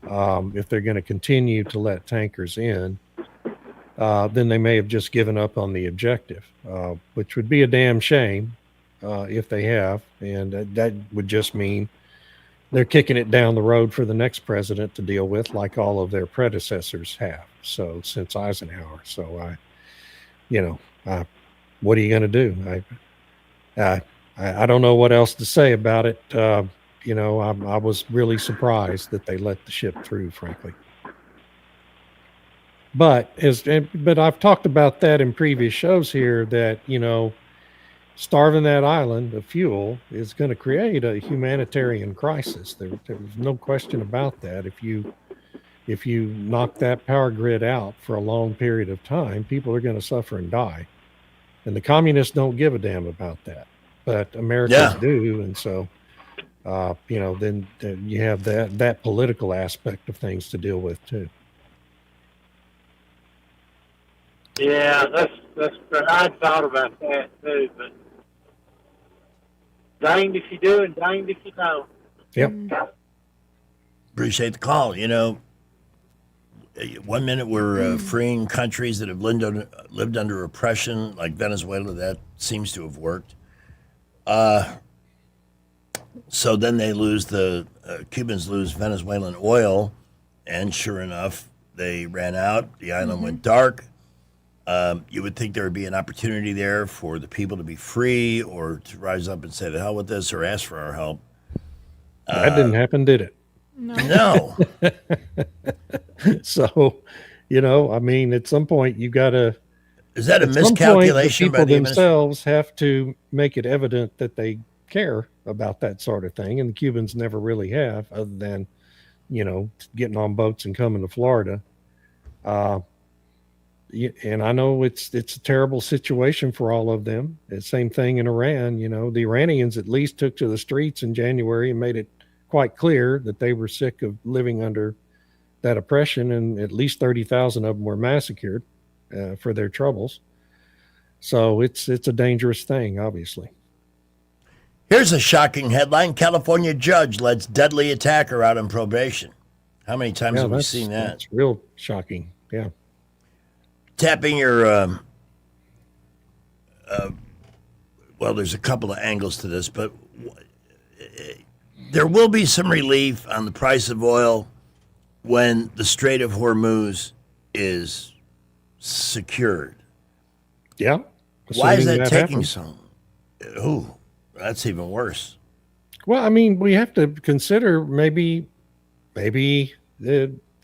If they're going to continue to let tankers in, then they may have just given up on the objective, which would be a damn shame if they have. And that would just mean they're kicking it down the road for the next president to deal with, like all of their predecessors have. So since Eisenhower. So what are you going to do? I don't know what else to say about it. I was really surprised that they let the ship through, frankly. But I've talked about that in previous shows here that, starving that island of fuel is going to create a humanitarian crisis. There's no question about that. If you knock that power grid out for a long period of time, people are going to suffer and die. And the communists don't give a damn about that, but Americans do. And so, then you have that political aspect of things to deal with too. Yeah, that's I thought about that too, but danged if you do and danged if you don't. Yep. Appreciate the call. 1 minute we're freeing countries that have lived under oppression, like Venezuela. That seems to have worked. So then they lose Cubans lose Venezuelan oil, and sure enough, they ran out. The island went dark. You would think there would be an opportunity there for the people to be free or to rise up and say, the hell with this, or ask for our help. That didn't happen, did it? No. So, at some point you got to Is that a at some point, miscalculation the by people the administration? themselves have to make it evident that they care about that sort of thing, and the Cubans never really have, other than, getting on boats and coming to Florida. And I know it's a terrible situation for all of them. The same thing in Iran. The Iranians at least took to the streets in January and made it quite clear that they were sick of living under that oppression, and at least 30,000 of them were massacred for their troubles. So it's a dangerous thing, obviously. Here's a shocking headline. California judge lets deadly attacker out on probation. How many times have we seen that? That's real shocking. Yeah. Tapping your, well, there's a couple of angles to this, but there will be some relief on the price of oil when the Strait of Hormuz is secured. Yeah. Why is that taking happens. so? Ooh, that's even worse. Well, I mean, we have to consider maybe the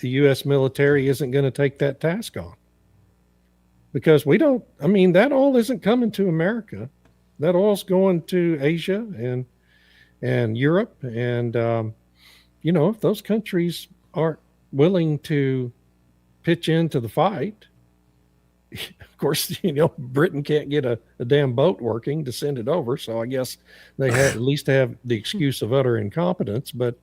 U.S. military isn't going to take that task on, because that oil isn't coming to America. That oil's going to Asia and Europe, and if those countries aren't willing to pitch into the fight, of course, Britain can't get a damn boat working to send it over. So I guess they at least have the excuse of utter incompetence, but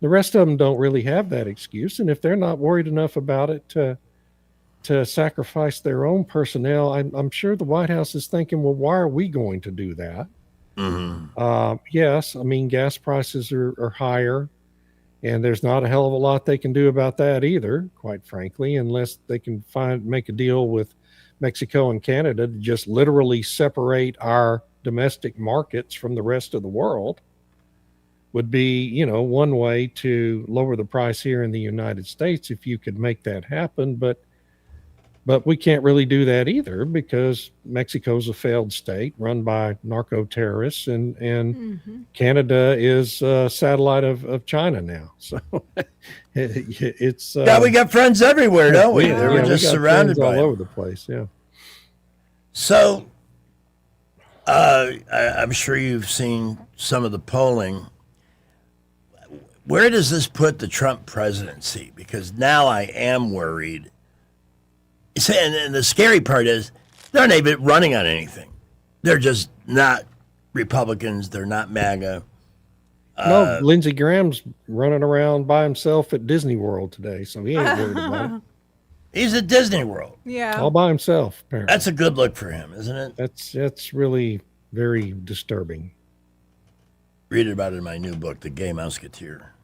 the rest of them don't really have that excuse. And if they're not worried enough about it to sacrifice their own personnel, I'm sure the White House is thinking, well, why are we going to do that? Mm-hmm. Yes, I mean, gas prices are higher, and there's not a hell of a lot they can do about that either, quite frankly, unless they can make a deal with Mexico and Canada to just literally separate our domestic markets from the rest of the world. Would be, one way to lower the price here in the United States if you could make that happen. But we can't really do that either, because Mexico's a failed state run by narco terrorists, and Canada is a satellite of China now. So it's we got friends everywhere, don't we? We're just surrounded by all them. over the place. Yeah. So I'm sure you've seen some of the polling. Where does this put the Trump presidency? Because now I am worried. And the scary part is they're not even running on anything. They're just not Republicans. They're not MAGA. No, Lindsey Graham's running around by himself at Disney World today, so he ain't worried about it. He's at Disney World. Yeah. All by himself, apparently. That's a good look for him, isn't it? That's really very disturbing. Read about it in my new book, The Gay Musketeer.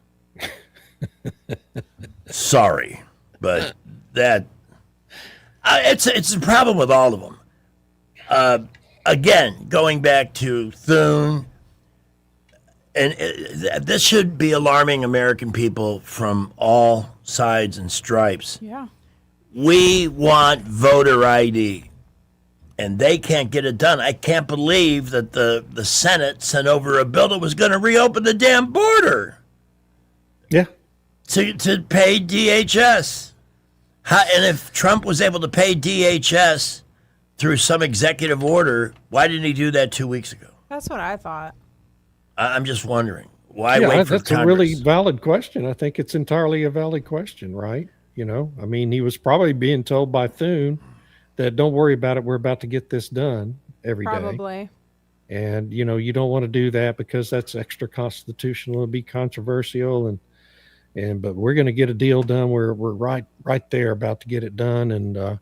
Sorry, but that it's a problem with all of them. Again, going back to Thune, and this should be alarming American people from all sides and stripes. Yeah. We want voter ID, and they can't get it done. I can't believe that the Senate sent over a bill that was going to reopen the damn border. Yeah. To pay DHS. And if Trump was able to pay DHS through some executive order, why didn't he do that 2 weeks ago? That's what I thought. I'm just wondering. Why wait for that's Congress? a really valid question. I think it's entirely a valid question, right? I mean, he was probably being told by Thune that don't worry about it. We're about to get this done every day. Probably. And, you don't want to do that because that's extra constitutional. It'll be controversial. But we're going to get a deal done. We're right there about to get it done. And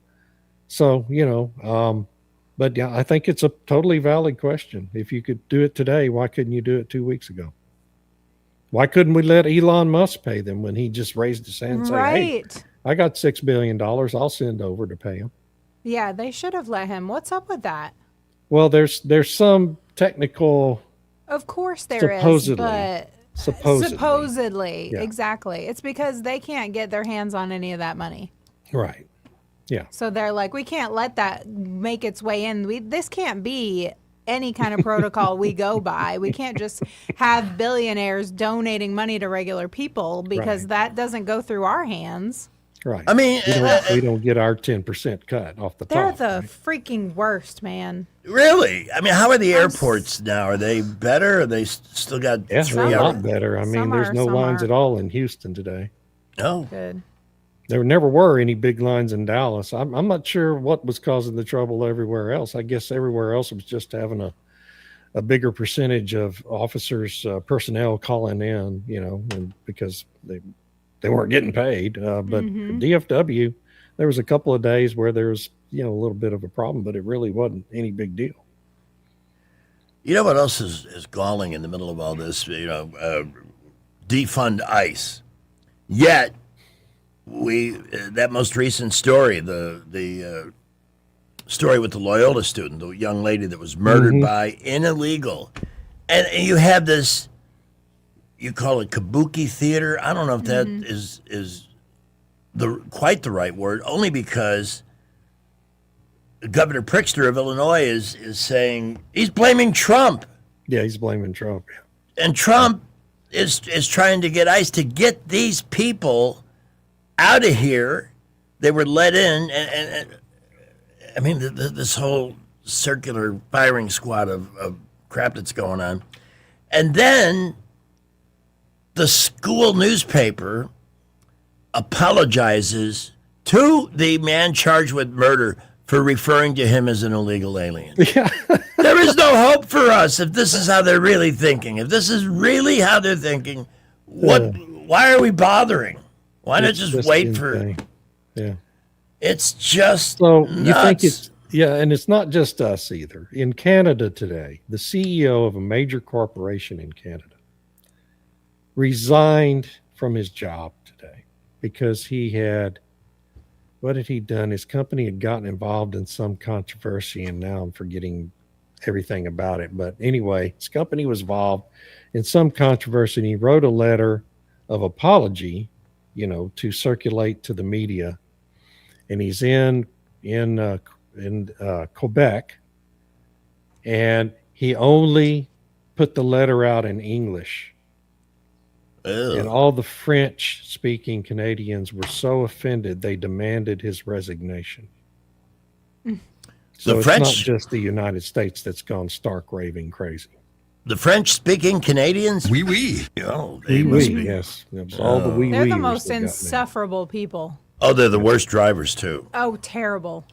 but yeah, I think it's a totally valid question. If you could do it today, why couldn't you do it 2 weeks ago? Why couldn't we let Elon Musk pay them when he just raised his hand and said, hey, I got $6 billion. I'll send over to pay him. Yeah, they should have let him. What's up with that? Well, there's some technical. Of course there supposedly, is, but supposedly, yeah. Exactly. It's because they can't get their hands on any of that money. Right. Yeah. So they're like, we can't let that make its way in. This can't be any kind of protocol we go by. We can't just have billionaires donating money to regular people, because that doesn't go through our hands. Right. I mean, we don't get our 10% cut off the They're top. the freaking worst, man. Really? I mean, how are the airports now? Are they better? Or they still got Yeah, 3 they're a hours? lot better. I mean, Some there's are, no some lines aren't. at all in Houston today. Oh, Good. There never were any big lines in Dallas. I'm not sure what was causing the trouble everywhere else. I guess everywhere else was just having a bigger percentage of officers, personnel calling in, and because they weren't getting paid. But DFW, there was a couple of days where there was, a little bit of a problem, but it really wasn't any big deal. You know what else is galling in the middle of all this? Defund ICE. Yet, that most recent story, the story with the Loyola student, the young lady that was murdered by an illegal, and you have this, you call it kabuki theater. I don't know if that is quite the right word, only because Governor Pritzker of Illinois is saying he's blaming Trump. Yeah, he's blaming Trump. And Trump is trying to get ICE to get these people out of here. They were let in, and I mean, this whole circular firing squad of crap that's going on. And then the school newspaper apologizes to the man charged with murder for referring to him as an illegal alien. Yeah. There is no hope for us if this is how they're really thinking. If this is really how they're thinking, why are we bothering? Why not just wait for it? Yeah. It's just so nuts. You think and it's not just us either. In Canada today, the CEO of a major corporation in Canada resigned from his job today because he had, what had he done? His company had gotten involved in some controversy, and now I'm forgetting everything about it. But anyway, his company was involved in some controversy, and he wrote a letter of apology, to circulate to the media. And he's in Quebec, and he only put the letter out in English. Ew. And all the French-speaking Canadians were so offended they demanded his resignation. So it's not just the United States that's gone stark raving crazy. The French-speaking Canadians? Oui, oui. Oh, they must be. Yes. It was all the wee They're the wees most that got mad. insufferable people. Oh, they're the worst drivers, too. Oh, terrible.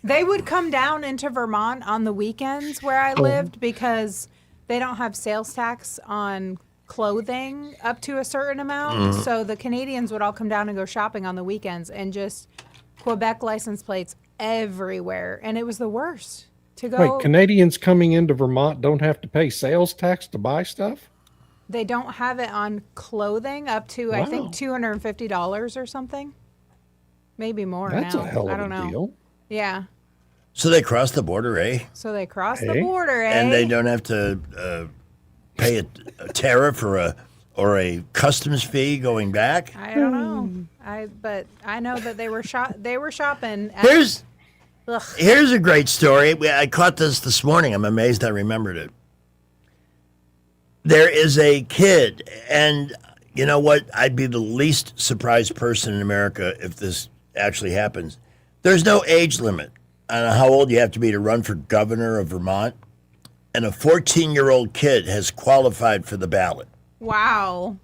They would come down into Vermont on the weekends where I lived because they don't have sales tax on clothing up to a certain amount. So the Canadians would all come down and go shopping on the weekends, and just Quebec license plates everywhere. And it was the worst to go. Wait, Canadians coming into Vermont don't have to pay sales tax to buy stuff? They don't have it on clothing up to, I think, $250 or something. Maybe more That's now. a hell of I don't a know. deal. Yeah. So they cross the border, eh? So they cross the border, eh? And they don't have to pay a tariff or a customs fee going back? I don't know. But I know that they were shopping. Here's a great story. I caught this morning. I'm amazed I remembered it. There is a kid, and you know what? I'd be the least surprised person in America if this actually happens. There's no age limit on how old you have to be to run for governor of Vermont, and a 14-year-old kid has qualified for the ballot. Wow.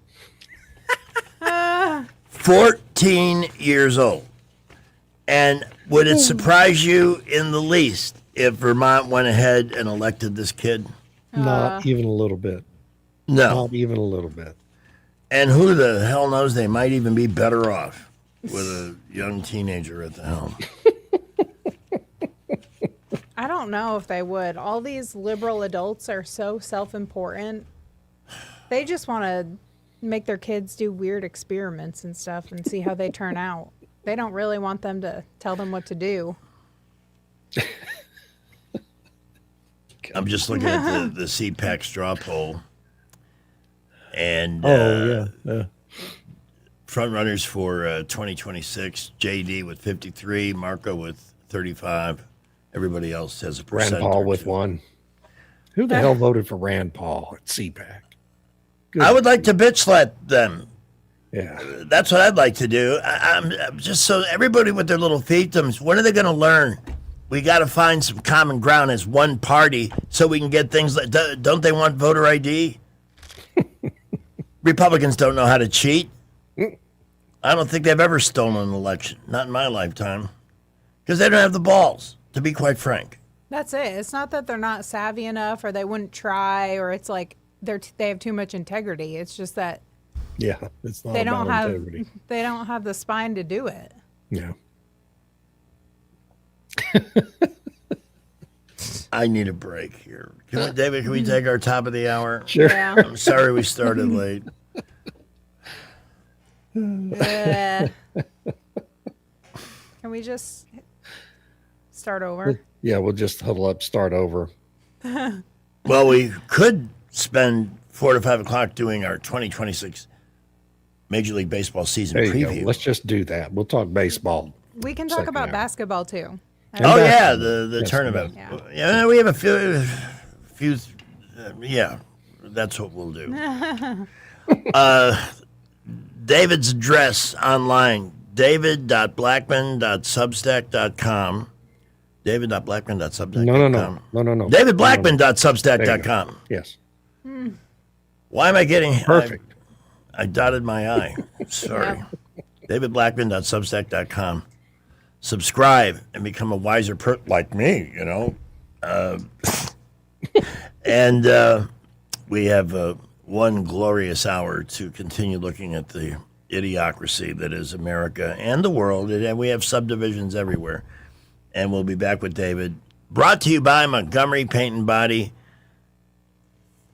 14 years old. And would it surprise you in the least if Vermont went ahead and elected this kid? Not even a little bit. No. Not even a little bit. And who the hell knows, they might even be better off with a young teenager at the helm. I don't know if they would. All these liberal adults are so self-important. They just want to make their kids do weird experiments and stuff and see how they turn out. They don't really want them to tell them what to do. I'm just looking at the CPAC straw poll. And front runners for 2026, JD with 53, Marco with 35. Everybody else has a percent. Rand Paul with 1. Who the hell voted for Rand Paul at CPAC? I would like to bitch slap them. Yeah. That's what I'd like to do. I'm just so everybody with their little fiefdoms, when are they going to learn? We got to find some common ground as one party so we can get things like, don't they want voter ID? Republicans don't know how to cheat. I don't think they've ever stolen an election. Not in my lifetime. Because they don't have the balls, to be quite frank. That's it. It's not that they're not savvy enough or they wouldn't try or it's like they have too much integrity. It's just that it's not they don't about have integrity. they don't have the spine to do it. Yeah. I need a break here. David, can we take our top of the hour? Sure. Yeah. I'm sorry we started late. Can we just start over? Yeah, we'll just huddle up, start over. Well, we could spend 4 to 5 o'clock doing our 2026 Major League Baseball season There you preview. go. Let's just do that. We'll talk baseball. We can talk about basketball too. Oh yeah, the tournament. Yeah. Yeah, we have a few. Yeah, that's what we'll do. David's address online: david.blackman.substack.com. David.blackman.substack.com. No. Davidblackman.substack.com. Yes. Why am I getting perfect? I dotted my I. Sorry. Davidblackman.substack.com. Subscribe and become a wiser like me, you know. And we have one glorious hour to continue looking at the idiocracy that is America and the world. And we have subdivisions everywhere. And we'll be back with David. Brought to you by Montgomery Paint and Body.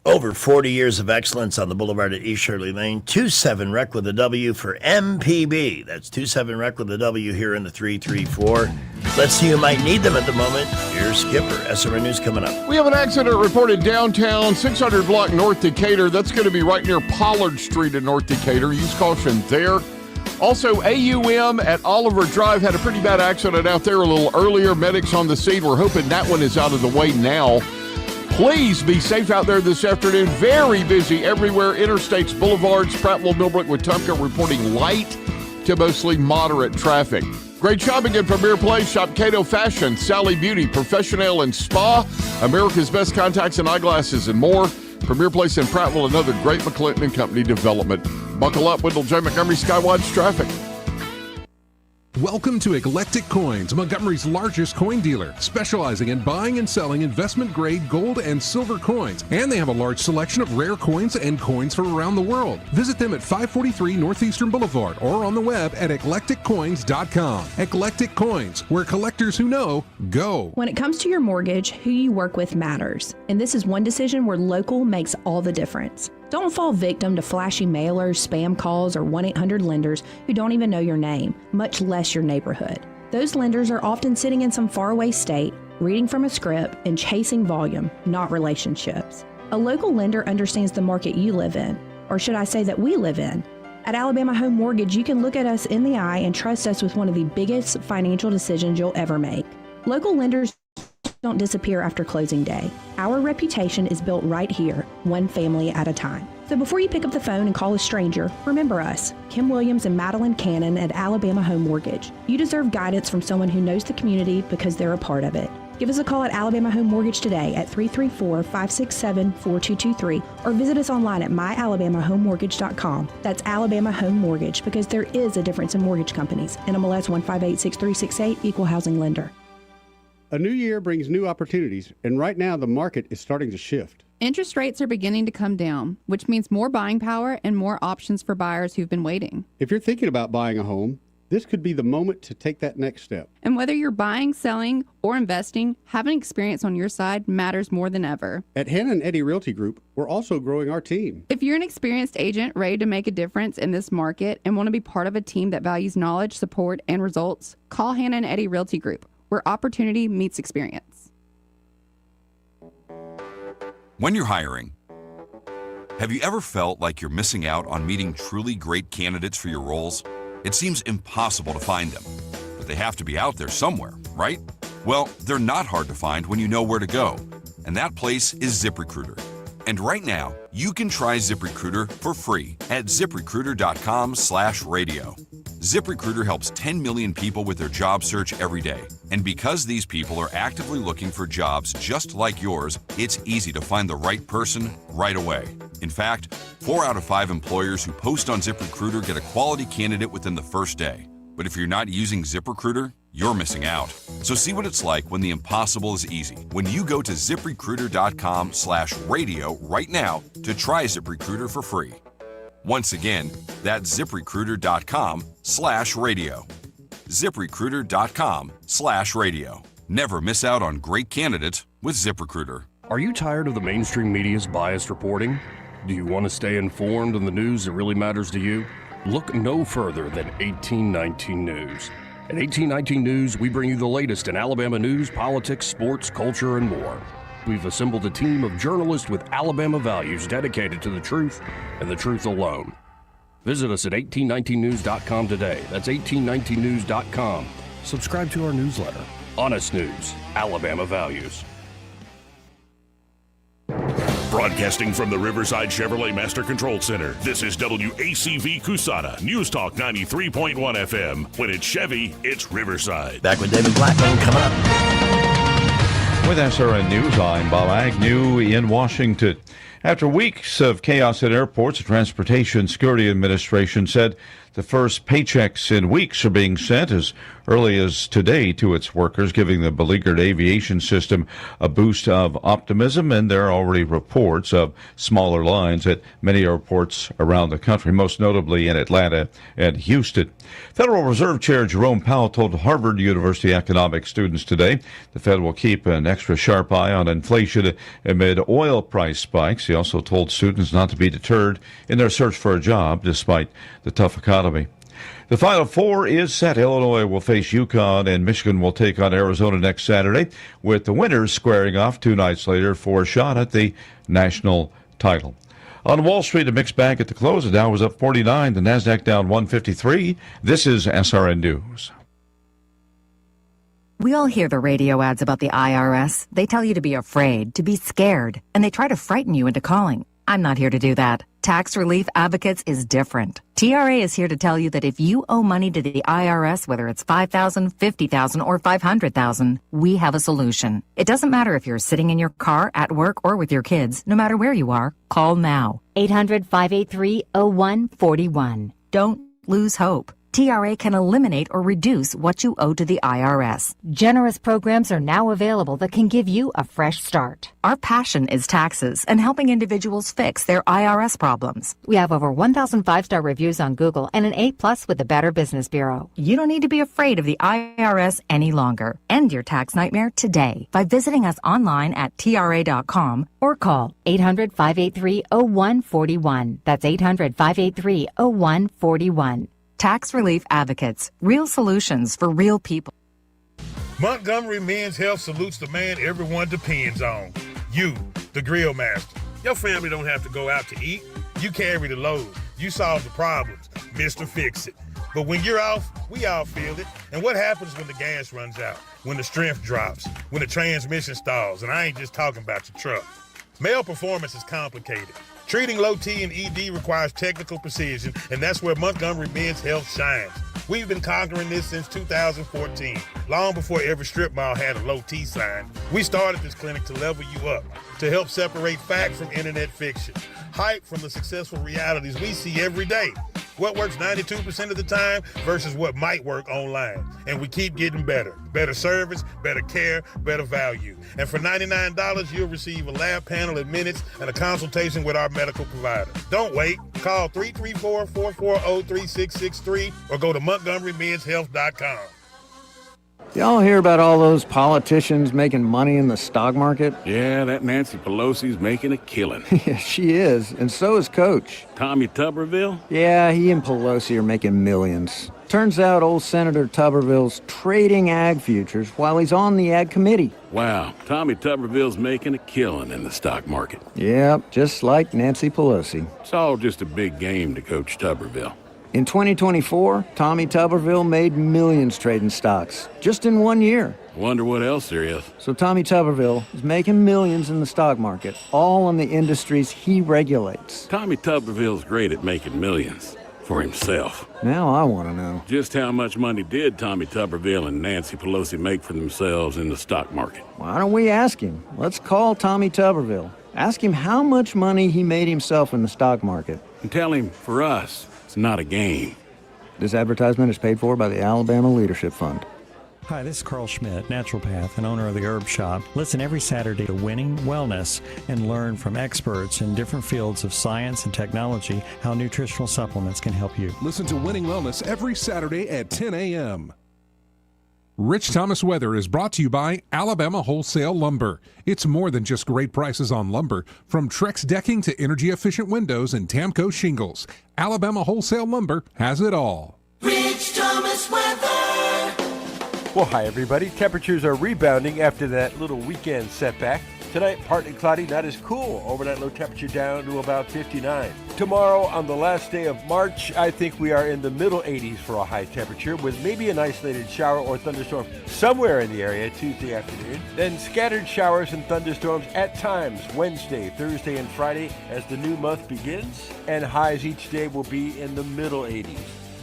Over 40 years of excellence on the boulevard at East Shirley Lane. 27 Rec with a W for MPB. That's 27 Rec with a W here in the 334. Let's see who might need them at the moment. Here's Skipper. SRN News coming up. We have an accident reported downtown, 600 block North Decatur. That's going to be right near Pollard Street in North Decatur. Use caution there. Also, AUM at Oliver Drive had a pretty bad accident out there a little earlier. Medics on the scene. We're hoping that one is out of the way now. Please be safe out there this afternoon. Very busy everywhere. Interstates, boulevards, Prattville, Millbrook, Wetumpka reporting light to mostly moderate traffic. Great shopping at Premier Place. Shop Cato Fashion, Sally Beauty, Professional and Spa, America's Best Contacts and Eyeglasses, and more. Premier Place in Prattville, another great McClinton and Company development. Buckle up, Wendell J. Montgomery Skywatch traffic. Welcome to Eclectic Coins, Montgomery's largest coin dealer, specializing in buying and selling investment-grade gold and silver coins. And they have a large selection of rare coins and coins from around the world. Visit them at 543 Northeastern Boulevard or on the web at eclecticcoins.com. Eclectic Coins, where collectors who know go. When it comes to your mortgage, who you work with matters. And this is one decision where local makes all the difference. Don't fall victim to flashy mailers, spam calls, or 1-800 lenders who don't even know your name, much less your neighborhood. Those lenders are often sitting in some faraway state, reading from a script, and chasing volume, not relationships. A local lender understands the market you live in, or should I say that we live in. At Alabama Home Mortgage, you can look at us in the eye and trust us with one of the biggest financial decisions you'll ever make. Local lenders don't disappear after closing day. Our reputation is built right here, one family at a time. So before you pick up the phone and call a stranger, remember us, Kim Williams and Madeline Cannon at Alabama Home Mortgage. You deserve guidance from someone who knows the community because they're a part of it. Give us a call at Alabama Home Mortgage today at 334-567-4223 or visit us online at myalabamahomemortgage.com. That's Alabama Home Mortgage, because there is a difference in mortgage companies. NMLS 1586368, Equal Housing Lender. A new year brings new opportunities, and right now the market is starting to shift. Interest rates are beginning to come down, which means more buying power and more options for buyers who've been waiting. If you're thinking about buying a home, this could be the moment to take that next step. And whether you're buying, selling, or investing, having experience on your side matters more than ever. At Hannah and Eddie Realty Group, we're also growing our team. If you're an experienced agent ready to make a difference in this market and want to be part of a team that values knowledge, support, and results, call Hannah and Eddie Realty Group, where opportunity meets experience. When you're hiring, have you ever felt like you're missing out on meeting truly great candidates for your roles? It seems impossible to find them, but they have to be out there somewhere, right? Well, they're not hard to find when you know where to go, and that place is ZipRecruiter. And right now, you can try ZipRecruiter for free at ZipRecruiter.com/radio. ZipRecruiter helps 10 million people with their job search every day. And because these people are actively looking for jobs just like yours, it's easy to find the right person right away. In fact, 4 out of 5 employers who post on ZipRecruiter get a quality candidate within the first day. But if you're not using ZipRecruiter, you're missing out. So see what it's like when the impossible is easy. When you go to ZipRecruiter.com/radio right now to try ZipRecruiter for free. Once again, that's ZipRecruiter.com/radio. ZipRecruiter.com/radio. Never miss out on great candidates with ZipRecruiter. Are you tired of the mainstream media's biased reporting? Do you want to stay informed on the news that really matters to you? Look no further than 1819 News. At 1819 News, we bring you the latest in Alabama news, politics, sports, culture, and more. We've assembled a team of journalists with Alabama values dedicated to the truth and the truth alone. Visit us at 1819news.com today. That's 1819news.com. Subscribe to our newsletter. Honest News, Alabama Values. Broadcasting from the Riverside Chevrolet Master Control Center, this is WACV Cusana, News Talk 93.1 FM. When it's Chevy, it's Riverside. Back with David Blackman coming up. With SRN News, I'm Bob Agnew in Washington. After weeks of chaos at airports, the Transportation Security Administration said the first paychecks in weeks are being sent as early as today to its workers, giving the beleaguered aviation system a boost of optimism. And there are already reports of smaller lines at many airports around the country, most notably in Atlanta and Houston. Federal Reserve Chair Jerome Powell told Harvard University economics students today the Fed will keep an extra sharp eye on inflation amid oil price spikes. He also told students not to be deterred in their search for a job despite the tough economy. The Final Four is set. Illinois will face UConn and Michigan will take on Arizona next Saturday, with the winners squaring off 2 nights later for a shot at the national title. On Wall Street, a mixed bag at the close. The Dow was up 49, the Nasdaq down 153. This is SRN News. We all hear the radio ads about the IRS. They tell you to be afraid, to be scared, and they try to frighten you into calling. I'm not here to do that. Tax Relief Advocates is different. TRA is here to tell you that if you owe money to the IRS, whether it's $5,000, $50,000, or $500,000, we have a solution. It doesn't matter if you're sitting in your car, at work, or with your kids. No matter where you are, call now. 800-583-0141. Don't lose hope. TRA can eliminate or reduce what you owe to the IRS. Generous programs are now available that can give you a fresh start. Our passion is taxes and helping individuals fix their IRS problems. We have over 1,000 5-star reviews on Google and an A+ with the Better Business Bureau. You don't need to be afraid of the IRS any longer. End your tax nightmare today by visiting us online at TRA.com or call 800-583-0141. That's 800-583-0141. Tax Relief Advocates. Real solutions for real people. Montgomery Men's Health salutes the man everyone depends on. You, the grill master. Your family don't have to go out to eat. You carry the load. You solve the problems. Mr. Fix-It. But when you're off, we all feel it. And what happens when the gas runs out? When the strength drops? When the transmission stalls? And I ain't just talking about your truck. Male performance is complicated. Treating low T and ED requires technical precision, and that's where Montgomery Men's Health shines. We've been conquering this since 2014, long before every strip mall had a low T sign. We started this clinic to level you up, to help separate fact from internet fiction, hype from the successful realities we see every day. What works 92% of the time versus what might work online. And we keep getting better. Better service, better care, better value. And for $99, you'll receive a lab panel in minutes and a consultation with our medical provider. Don't wait. Call 334-440-3663 or go to MontgomeryMen'sHealth.com. Y'all hear about all those politicians making money in the stock market? Yeah, that Nancy Pelosi's making a killing. Yeah, she is, and so is Coach. Tommy Tuberville? Yeah, he and Pelosi are making millions. Turns out old Senator Tuberville's trading ag futures while he's on the ag committee. Wow, Tommy Tuberville's making a killing in the stock market. Yep, just like Nancy Pelosi. It's all just a big game to Coach Tuberville. In 2024, Tommy Tuberville made millions trading stocks, just in 1 year. Wonder what else there is. So Tommy Tuberville is making millions in the stock market, all in the industries he regulates. Tommy Tuberville's great at making millions for himself. Now I want to know. Just how much money did Tommy Tuberville and Nancy Pelosi make for themselves in the stock market? Why don't we ask him? Let's call Tommy Tuberville. Ask him how much money he made himself in the stock market. And tell him, for us, it's not a game. This advertisement is paid for by the Alabama Leadership Fund. Hi, this is Carl Schmidt, naturopath and owner of the Herb Shop. Listen every Saturday to Winning Wellness and learn from experts in different fields of science and technology how nutritional supplements can help you. Listen to Winning Wellness every Saturday at 10 a.m. Rich Thomas Weather is brought to you by Alabama Wholesale Lumber. It's more than just great prices on lumber. From Trex decking to energy-efficient windows and Tamco shingles, Alabama Wholesale Lumber has it all. Rich Thomas Weather. Well, hi, everybody. Temperatures are rebounding after that little weekend setback. Tonight, partly cloudy, not as cool. Overnight low temperature down to about 59. Tomorrow, on the last day of March, I think we are in the middle 80s for a high temperature with maybe an isolated shower or thunderstorm somewhere in the area Tuesday afternoon. Then scattered showers and thunderstorms at times Wednesday, Thursday, and Friday as the new month begins. And highs each day will be in the middle 80s.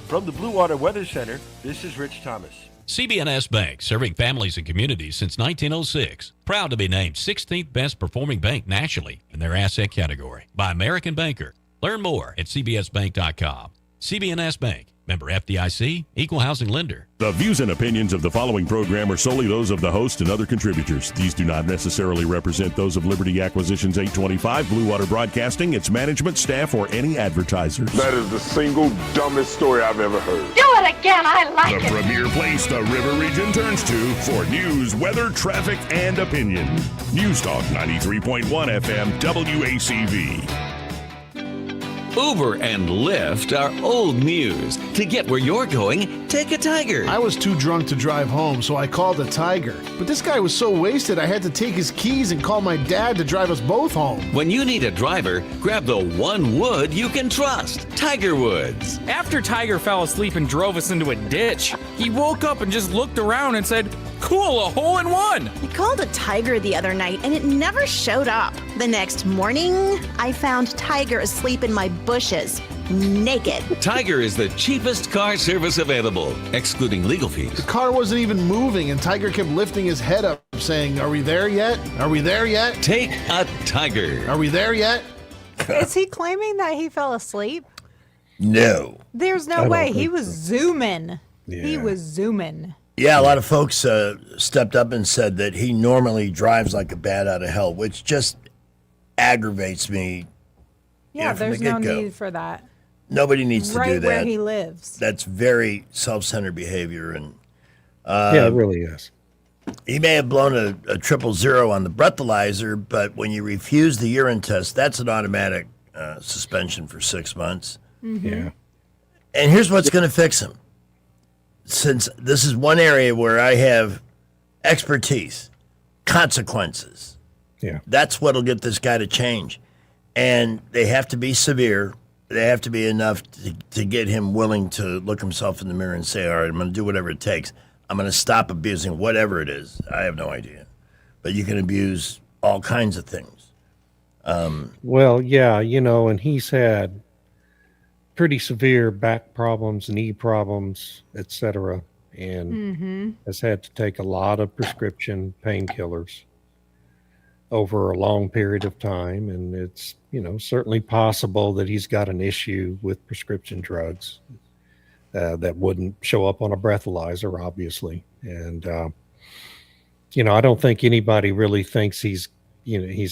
From the Blue Water Weather Center, this is Rich Thomas. CB&S Bank, serving families and communities since 1906. Proud to be named 16th best performing bank nationally in their asset category by American Banker. Learn more at cbsbank.com. CB&S Bank, member FDIC, equal housing lender. The views and opinions of the following program are solely those of the host and other contributors. These do not necessarily represent those of Liberty Acquisitions 825, Blue Water Broadcasting, its management, staff, or any advertisers. That is the single dumbest story I've ever heard. Do it again, I like The it. premier place the River Region turns to for news, weather, traffic, and opinion. News Talk 93.1 FM WACV. Uber and Lyft are old news. To get where you're going, take a Tiger. I was too drunk to drive home, so I called a Tiger. But this guy was so wasted, I had to take his keys and call my dad to drive us both home. When you need a driver, grab the one Wood you can trust, Tiger Woods. After Tiger fell asleep and drove us into a ditch, he woke up and just looked around and said, "Cool, a hole in one." I called a Tiger the other night and it never showed up. The next morning, I found Tiger asleep in my bushes, naked. Tiger is the cheapest car service available, excluding legal fees. The car wasn't even moving, and Tiger kept lifting his head up, saying, "Are we there yet? Are we there yet?" Take a Tiger. Are we there yet? Is he claiming that he fell asleep? No. There's no way. He was zooming. He was zooming. Yeah, a lot of folks stepped up and said that he normally drives like a bat out of hell, which just aggravates me. Yeah, from there's the no get-go. need for that. Nobody needs to Right do that. where he lives. That's very self-centered behavior, and Yeah, it really is. he may have blown a 000 on the breathalyzer, but when you refuse the urine test, that's an automatic suspension for 6 months. Yeah. And here's what's going to fix him. Since this is one area where I have expertise, consequences. Yeah. That's what'll get this guy to change. And they have to be severe. They have to be enough to get him willing to look himself in the mirror and say, all right, I'm going to do whatever it takes. I'm going to stop abusing whatever it is. I have no idea. But you can abuse all kinds of things. Well, yeah, and he's had pretty severe back problems, knee problems, etc., and has had to take a lot of prescription painkillers over a long period of time. And it's, certainly possible that he's got an issue with prescription drugs that wouldn't show up on a breathalyzer, obviously. And, I don't think anybody really thinks he's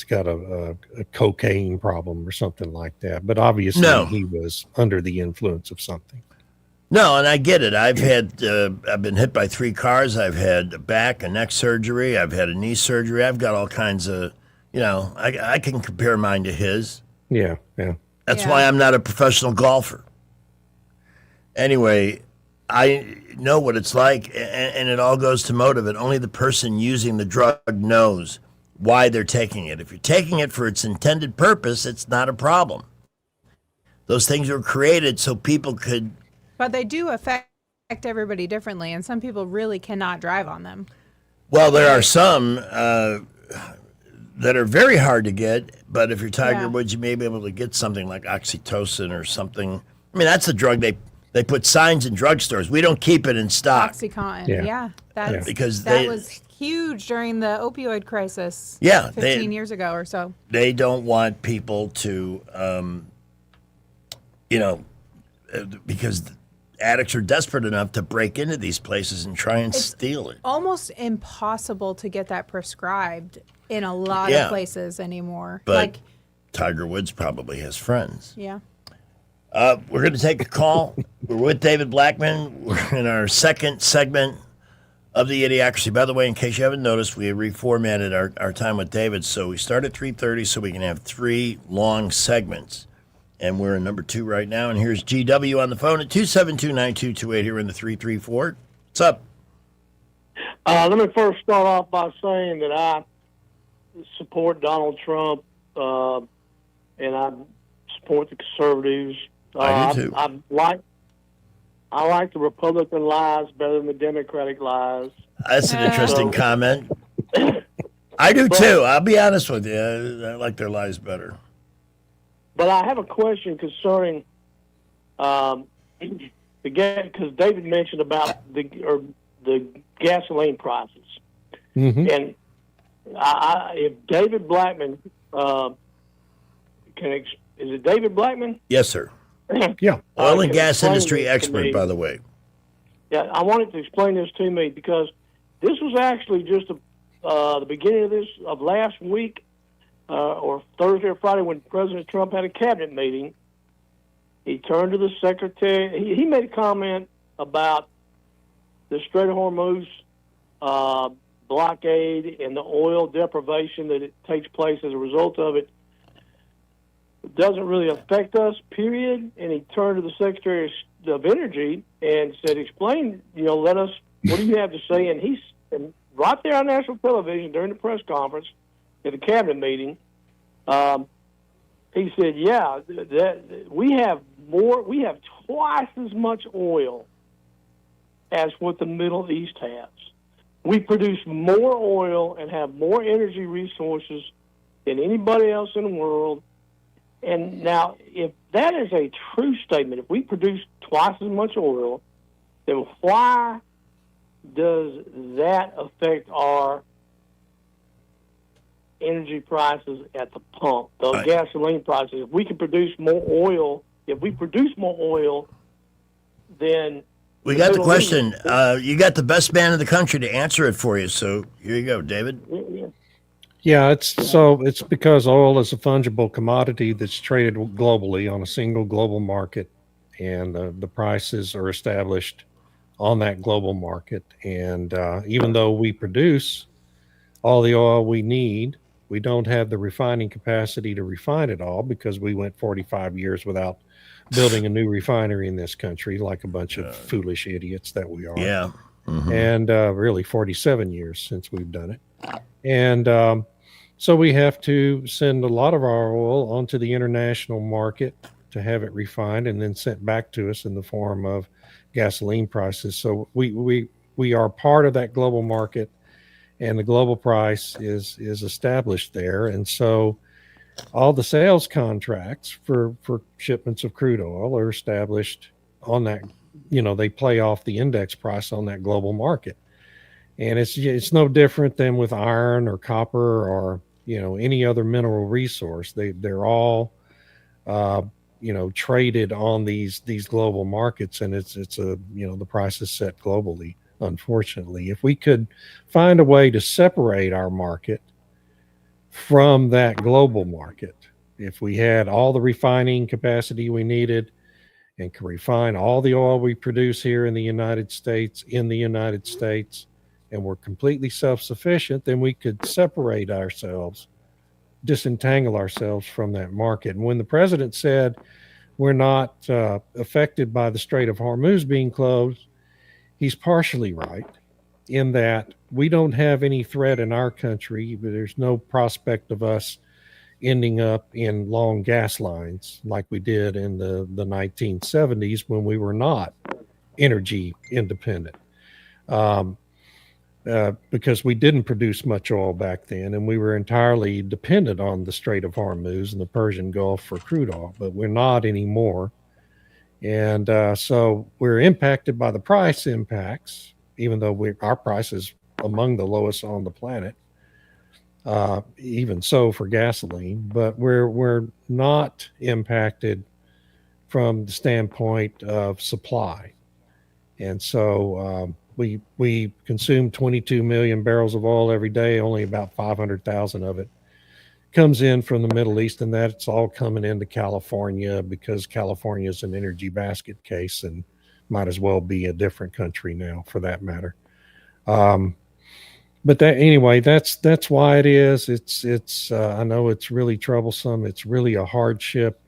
got a cocaine problem or something like that. But obviously he was under the influence of something. No, and I get it. I've been hit by 3 cars. I've had a back, a neck surgery. I've had a knee surgery. I've got all kinds of, I can compare mine to his. Yeah. That's why I'm not a professional golfer. Anyway, I know what it's like, and it all goes to motive. And only the person using the drug knows why they're taking it. If you're taking it for its intended purpose, it's not a problem. Those things were created so people could But they do affect everybody differently, and some people really cannot drive on them. Well, there are some that are very hard to get, but if you're Tiger Woods, you may be able to get something like oxytocin or something. I mean, that's a drug they put signs in drugstores. We don't keep it in stock. OxyContin, because that was huge during the opioid crisis. 15 years ago or so. They don't want people to, because addicts are desperate enough to break into these places and try and steal it. Almost impossible to get that prescribed in a lot of places anymore. But Tiger Woods probably has friends. Yeah. We're going to take a call. We're with David Blackman. We're in our second segment of the Idiocracy. By the way, in case you haven't noticed, we reformatted our time with David. So we start at 3:30 so we can have 3 long segments. And we're in number 2 right now. And here's GW on the phone at 272-9228 here in the 334. What's up? Let me first start off by saying that I support Donald Trump, and I support the conservatives. I do too. I like the Republican lies better than the Democratic lies. That's an interesting comment. I do too. I'll be honest with you. I like their lies better. But I have a question concerning because David mentioned about the gasoline prices, and if David Blackman is it David Blackman? Yes, sir. Yeah. Oil and gas industry expert, by the way. Yeah, I wanted to explain this to me because this was actually just the beginning of last week, or Thursday or Friday, when President Trump had a cabinet meeting. He turned to the secretary. He made a comment about the Strait of Hormuz blockade and the oil deprivation that it takes place as a result of it. Doesn't really affect us, period. And he turned to the Secretary of Energy and said, explain, let us, what do you have to say? And right there on national television during the press conference at the cabinet meeting, he said, that we have twice as much oil as what the Middle East has. We produce more oil and have more energy resources than anybody else in the world. And now, if that is a true statement, if we produce twice as much oil, then why does that affect our energy prices at the pump, the gasoline prices? If we can produce more oil, then... We got the question. You got the best man in the country to answer it for you. So here you go, David. Yeah, it's because oil is a fungible commodity that's traded globally on a single global market, and the prices are established on that global market. And even though we produce all the oil we need, we don't have the refining capacity to refine it all because we went 45 years without building a new refinery in this country, like a bunch of foolish idiots that we are. Yeah. Mm-hmm. And really 47 years since we've done it. And so we have to send a lot of our oil onto the international market to have it refined and then sent back to us in the form of gasoline prices. So we are part of that global market, and the global price is established there. And so all the sales contracts for shipments of crude oil are established on that, they play off the index price on that global market. And it's no different than with iron or copper or, any other mineral resource. They're all, traded on these global markets, and it's the price is set globally, unfortunately. If we could find a way to separate our market from that global market, if we had all the refining capacity we needed and could refine all the oil we produce here in the United States, and we're completely self-sufficient, then we could separate ourselves, disentangle ourselves from that market. And when the president said we're not affected by the Strait of Hormuz being closed, he's partially right in that we don't have any threat in our country. There's no prospect of us ending up in long gas lines like we did in the 1970s when we were not energy independent. Because we didn't produce much oil back then, and we were entirely dependent on the Strait of Hormuz and the Persian Gulf for crude oil, but we're not anymore. And so we're impacted by the price impacts, even though our price is among the lowest on the planet, even so for gasoline, but we're not impacted from the standpoint of supply. And so we consume 22 million barrels of oil every day. Only about 500,000 of it comes in from the Middle East, and that's all coming into California because California is an energy basket case and might as well be a different country now for that matter. But anyway, that's why it is. It's I know it's really troublesome. It's really a hardship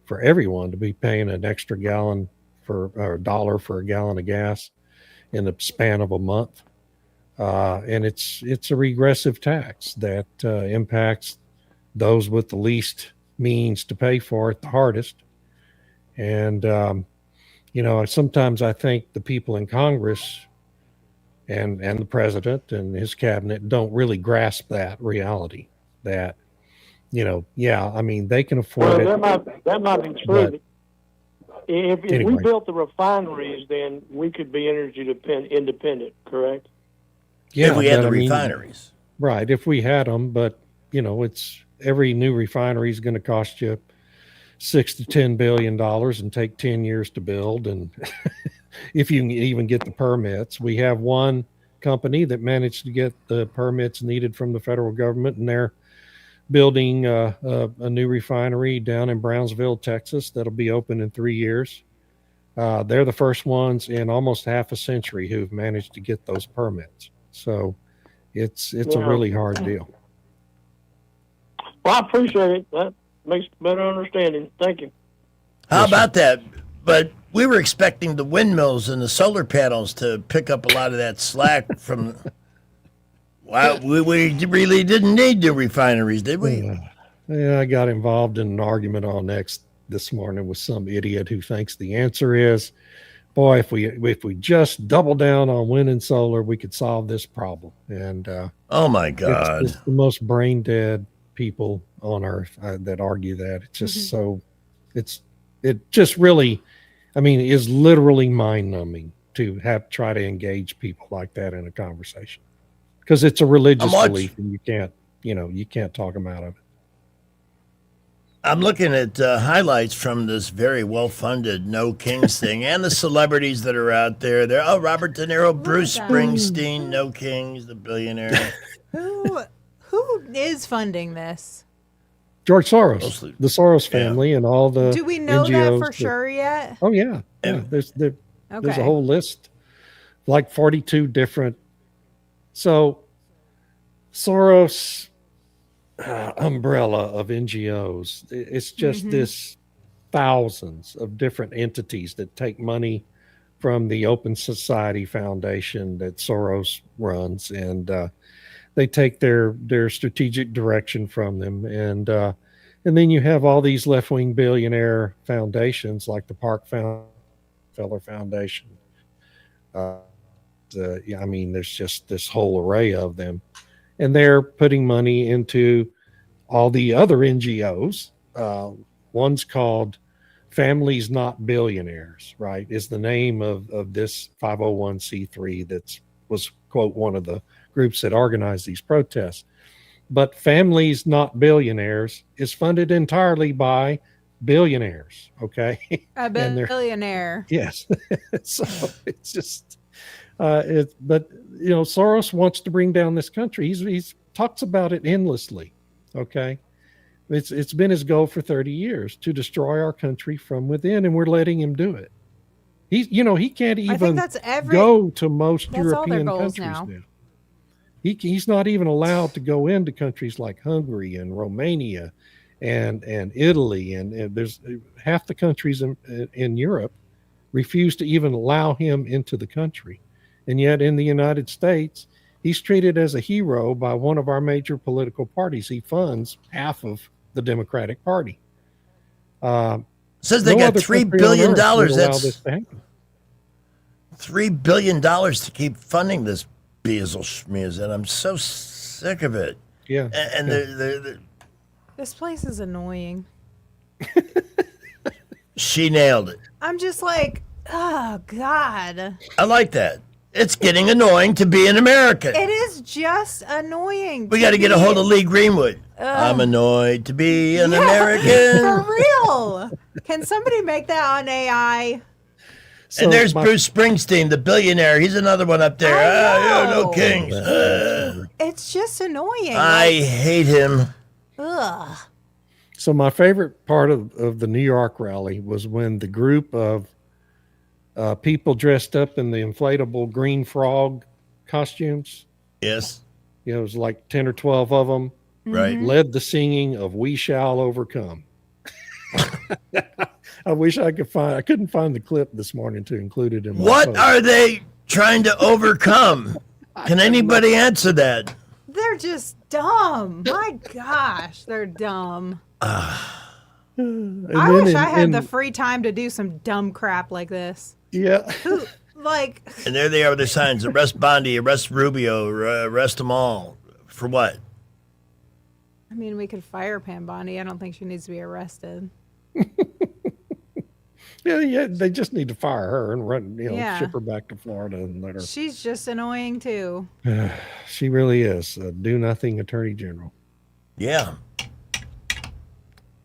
for everyone to be paying an extra gallon or $1 for a gallon of gas in the span of a month. And it's a regressive tax that impacts those with the least means to pay for it the hardest. And, sometimes I think the people in Congress and the president and his cabinet don't really grasp that reality that, they can afford it. That might be true. But if anyway. we built the refineries, then we could be energy independent, correct? Yeah, if we had the refineries. Right, if we had them, but it's every new refinery is going to cost you $6 to $10 billion and take 10 years to build. And if you can even get the permits, we have one company that managed to get the permits needed from the federal government, and they're building a new refinery down in Brownsville, Texas, that'll be open in 3 years. They're the first ones in almost half a century who've managed to get those permits. So it's a really hard deal. Well, I appreciate it. That makes better understanding. Thank you. How about that? But we were expecting the windmills and the solar panels to pick up a lot of that slack from. Wow, we really didn't need the refineries, did we? Yeah, I got involved in an argument on X this morning with some idiot who thinks the answer is, boy, if we just double down on wind and solar, we could solve this problem. And oh my God, it's the most brain dead people on earth that argue that. It's just so it just really, is literally mind numbing to try to engage people like that in a conversation. Because it's a religious belief, and you can't talk them out of it. I'm looking at highlights from this very well-funded No Kings thing, and the celebrities that are out there. Robert De Niro, Bruce Springsteen, No Kings, the billionaire. Who is funding this? George Soros, the Soros family, and all the. Do we know NGOs that for sure yet? Oh yeah. There's a whole list, like 42 different. So, Soros umbrella of NGOs, it's just this thousands of different entities that take money from the Open Society Foundation that Soros runs, and they take their strategic direction from them, and then you have all these left-wing billionaire foundations like the Rockefeller Foundation. There's just this whole array of them, and they're putting money into all the other NGOs. One's called Families Not Billionaires, right? Is the name of this 501c3 that was, quote, one of the groups that organized these protests. But Families Not Billionaires is funded entirely by billionaires, okay? A billionaire. Yes. So it's just... but Soros wants to bring down this country. He's talks about it endlessly. Okay, it's been his goal for 30 years to destroy our country from within, and we're letting him do it. He can't even go to most European countries now. He's not even allowed to go into countries like Hungary and Romania and Italy, and there's half the countries in Europe refuse to even allow him into the country. And yet in the United States, he's treated as a hero by one of our major political parties. He funds half of the Democratic Party. Says they got $3 billion. $3 billion to keep funding this Beazle Schmears, and I'm so sick of it. Yeah. And they're This place is annoying. she nailed it. I'm just like, oh, God. I like that. It's getting annoying to be an American. It is just annoying. We got to get a hold of Lee Greenwood. I'm annoyed to be an American. For real. Can somebody make that on AI? And there's Bruce Springsteen, the billionaire. He's another one up there. No kings. It's just annoying. I hate him. Ugh. So my favorite part of the New York rally was when the group of people dressed up in the inflatable green frog costumes. Yes. It was like 10 or 12 of them. Right. Led the singing of We Shall Overcome. I wish I couldn't find the clip this morning to include it in my What post. are they trying to overcome? Can anybody answer that? They're just dumb. My gosh, they're dumb. I wish I had the free time to do some dumb crap like this. Yeah. Like. And there they are with their signs. Arrest Bondi, arrest Rubio, arrest them all. For what? I mean, we could fire Pam Bondi. I don't think she needs to be arrested. Yeah, they just need to fire her and run, Yeah. ship her back to Florida and let her. She's just annoying too. She really is a do-nothing attorney general. Yeah.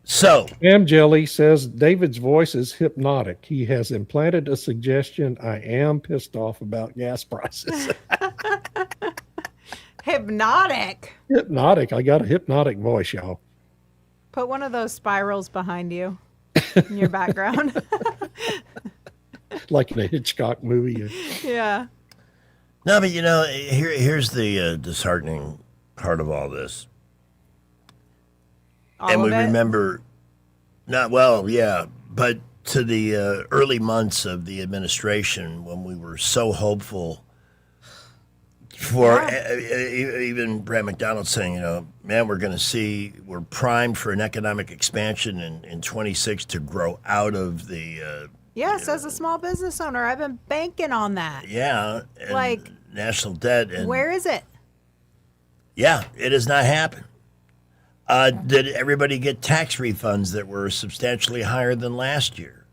So, Sam Jelly says David's voice is hypnotic. He has implanted a suggestion. I am pissed off about gas prices. Hypnotic. Hypnotic. I got a hypnotic voice, y'all. Put one of those spirals behind you in your background. Like in a Hitchcock movie. Yeah. no, but here's the disheartening part of all this. And we remember, but to the early months of the administration when we were so hopeful for even Brad McDonald saying, man, we're primed for an economic expansion in 26 to grow out of the Yes, as a small business owner, I've been banking on that. and Like, national debt. And where is it? yeah, it has not happened. Did everybody get tax refunds that were substantially higher than last year?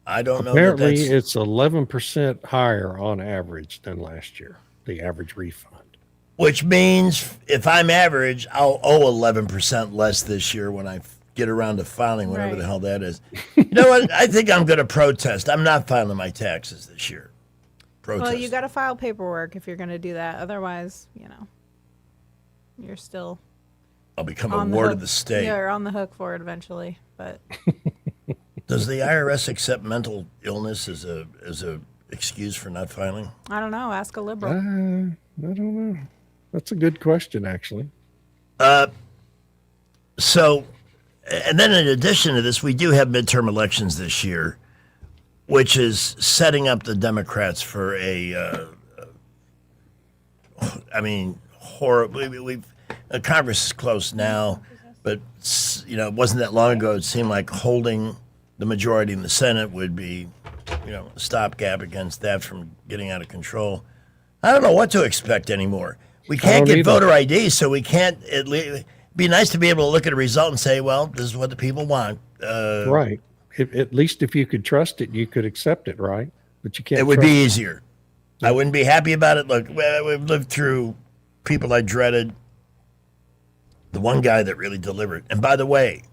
I don't know. Apparently, it's 11% higher on average than last year, the average refund. Which means if I'm average, I'll owe 11% less this year when I get around to filing, whatever the hell that is. You know what? I think I'm going to protest. I'm not filing my taxes this year. Protest. Well, you got to file paperwork if you're going to do that. Otherwise, you're still... I'll become a ward of the state. You're on the hook for it eventually, but... Does the IRS accept mental illness as a excuse for not filing? I don't know. Ask a liberal. I don't know. That's a good question, actually. So, and then in addition to this, we do have midterm elections this year, which is setting up the Democrats for horrible. Congress is close now, but it wasn't that long ago. It seemed like holding the majority in the Senate would be, a stopgap against that from getting out of control. I don't know what to expect anymore. We can't get voter ID, so we can't. It'd be nice to be able to look at a result and say, well, this is what the people want. Right. At least if you could trust it, you could accept it, right? But you can't. It would be easier. I wouldn't be happy about it. Look, we've lived through people I dreaded. The one guy that really delivered. And by the way,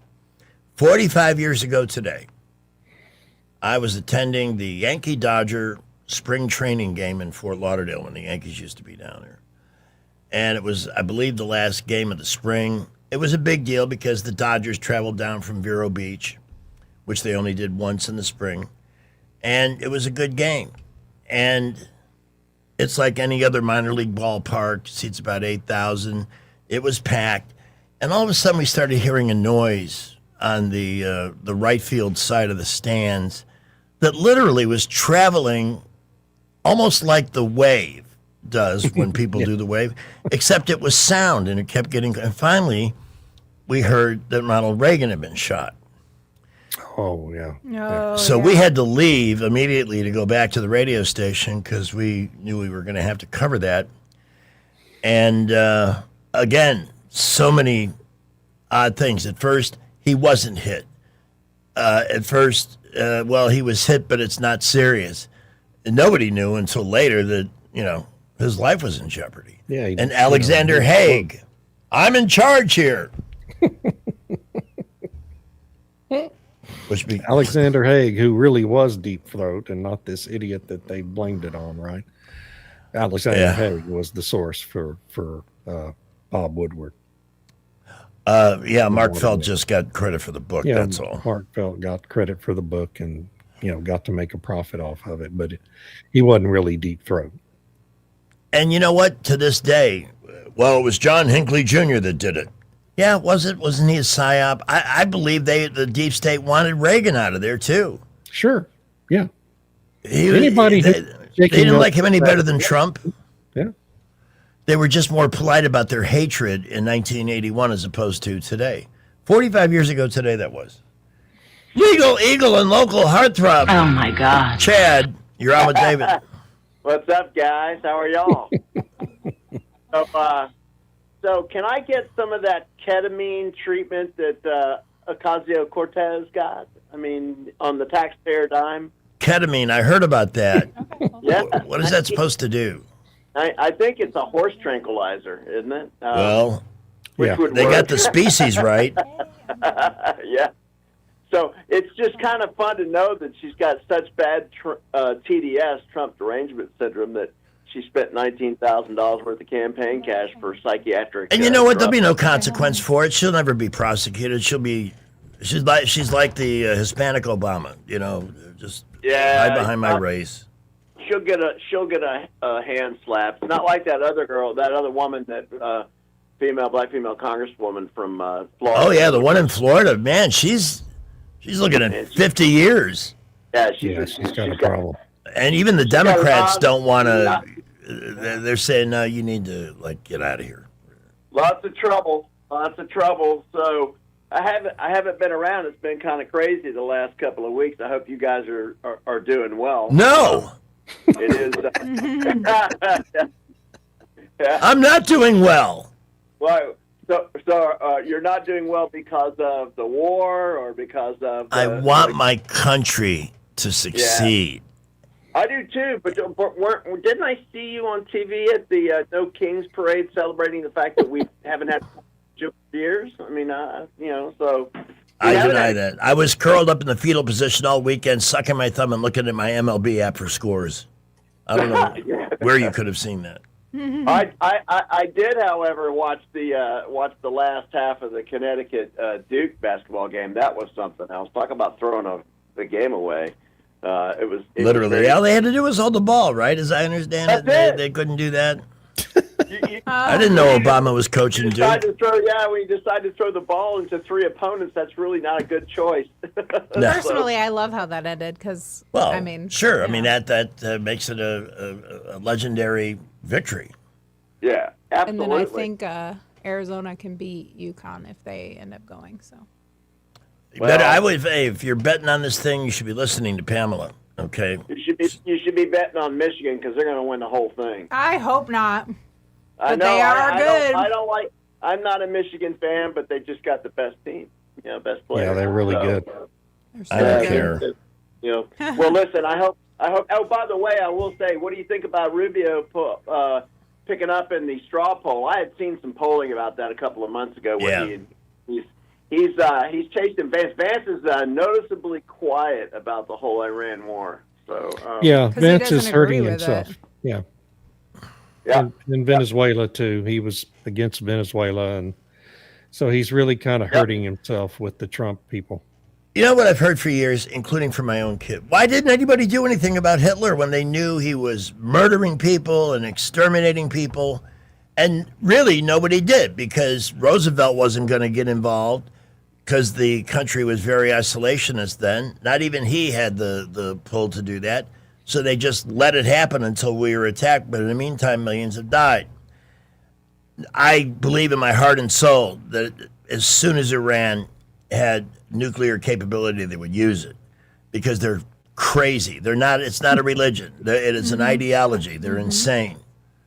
45 years ago today, I was attending the Yankee-Dodger spring training game in Fort Lauderdale when the Yankees used to be down there. And it was, I believe, the last game of the spring. It was a big deal because the Dodgers traveled down from Vero Beach, which they only did once in the spring. And it was a good game. And it's like any other minor league ballpark. Seats about 8,000. It was packed. And all of a sudden, we started hearing a noise on the right field side of the stands that literally was traveling almost like the wave does when people do the wave, except it was sound, and it kept getting... And finally, we heard that Ronald Reagan had been shot. Oh, yeah. No. So we had to leave immediately to go back to the radio station because we knew we were going to have to cover that. And again, so many odd things. At first, he wasn't hit. At first, he was hit, but it's not serious. And nobody knew until later that, his life was in jeopardy. Yeah. And Alexander Haig, I'm in charge here. Alexander Haig, who really was Deep Throat and not this idiot that they blamed it on, right? Alexander Haig was the source for Bob Woodward. Mark Felt just got credit for the book. Yeah, that's all. Mark Felt got credit for the book and got to make a profit off of it, but he wasn't really Deep Throat. And you know what? To this day, it was John Hinckley Jr. that did it. Yeah, was it? Wasn't he a psyop? I believe the deep state wanted Reagan out of there too. Sure. Yeah. They didn't like him any better than Trump. Yeah. They were just more polite about their hatred in 1981 as opposed to today. 45 years ago today, that was. Legal Eagle and local heartthrob. Oh, my God. Chad, you're on with David. What's up, guys? How are y'all? So can I get some of that ketamine treatment that Ocasio-Cortez got? I mean, on the taxpayer dime? Ketamine, I heard about that. Yeah. What is that supposed to do? I think it's a horse tranquilizer, isn't it? They would got work. the species right. Yeah. So it's just kind of fun to know that she's got such bad TDS, Trump derangement syndrome, that she spent $19,000 worth of campaign cash for psychiatric. And you know what? There'll be no consequence for it. She'll never be prosecuted. She's like the Hispanic Obama. Just hide behind my race. She'll get a hand slap. It's not like that other girl, that other woman, that black female congresswoman from Florida. Oh yeah, the one in Florida. Man, she's looking at 50 years. Yeah, she's got a problem. And even the Democrats don't want to. They're saying, no, you need to get out of here. Lots of trouble. So I haven't been around. It's been kind of crazy the last couple of weeks. I hope you guys are doing well. No, it is. I'm not doing well. Well, so you're not doing well because of the war or because of? I want my country to succeed. I do too, but didn't I see you on TV at the No Kings Parade celebrating the fact that we haven't had years? I mean, so. I deny that. I was curled up in the fetal position all weekend, sucking my thumb and looking at my MLB app for scores. I don't know where you could have seen that. I did, however, watch the last half of the Connecticut Duke basketball game. That was something else. Talk about throwing the game away. It was literally all they had to do was hold the ball, right? As I understand it, they couldn't do that. I didn't know Obama was coaching Duke. When you decide to throw the ball into three opponents, that's really not a good choice. Personally, I love how that ended because, sure. Yeah. I mean, that makes it a legendary victory. Yeah, absolutely. And then I think Arizona can beat UConn if they end up going. So. If you're betting on this thing, you should be listening to Pamela. Okay. You should be betting on Michigan because they're going to win the whole thing. I hope not. I But know, they are good. I don't like. I'm not a Michigan fan, but they just got the best team. Best player. Yeah, they're really good. I don't care. Well, listen. I hope. Oh, by the way, I will say, what do you think about Rubio picking up in the straw poll? I had seen some polling about that a couple of months ago. Where he's chasing Vance. Vance is noticeably quiet about the whole Iran war. So Vance is hurting himself. Yeah. Yeah. In Venezuela too. He was against Venezuela, and so he's really kind of hurting himself with the Trump people. You know what I've heard for years, including from my own kid? Why didn't anybody do anything about Hitler when they knew he was murdering people and exterminating people? And really, nobody did, because Roosevelt wasn't going to get involved because the country was very isolationist then. Not even he had the pull to do that. So they just let it happen until we were attacked. But in the meantime, millions have died. I believe in my heart and soul that as soon as Iran had nuclear capability, they would use it because they're crazy. They're not. It's not a religion. It is an ideology. They're insane.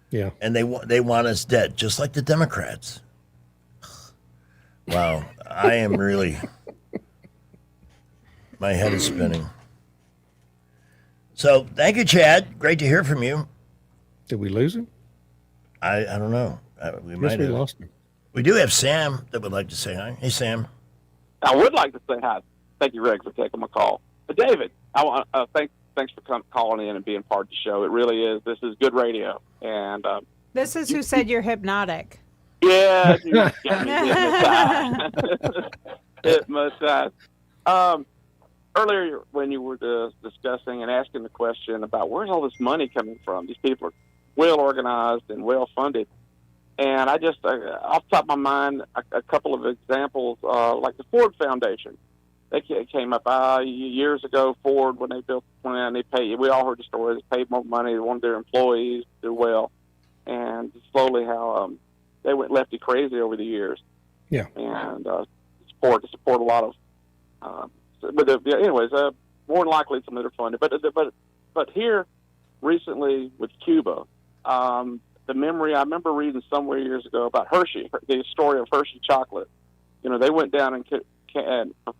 Yeah, and they want us dead, just like the Democrats. Wow, I am really. My head is spinning. So thank you, Chad. Great to hear from you. Did we lose him? I don't know. We might we have lost him. We do have Sam that would like to say hi. Hey, Sam. I would like to say hi. Thank you, Rick, for taking my call. But David, I want thanks for calling in and being part of the show. It really is. This is good radio. And this is who said you're hypnotic. Yeah, you got me hypnotized. Earlier, when you were discussing and asking the question about where's all this money coming from, these people are well organized and well funded. And I just, off the top of my mind, a couple of examples, like the Ford Foundation. They came up years ago, Ford, when they built the plant, they paid, we all heard the story, they paid more money, they wanted their employees to do well. And slowly how they went lefty crazy over the years. Yeah. And support a lot of, anyways, more than likely some that are funded. But here, recently with Cuba, the memory, I remember reading somewhere years ago about Hershey, the story of Hershey chocolate. You know, they went down and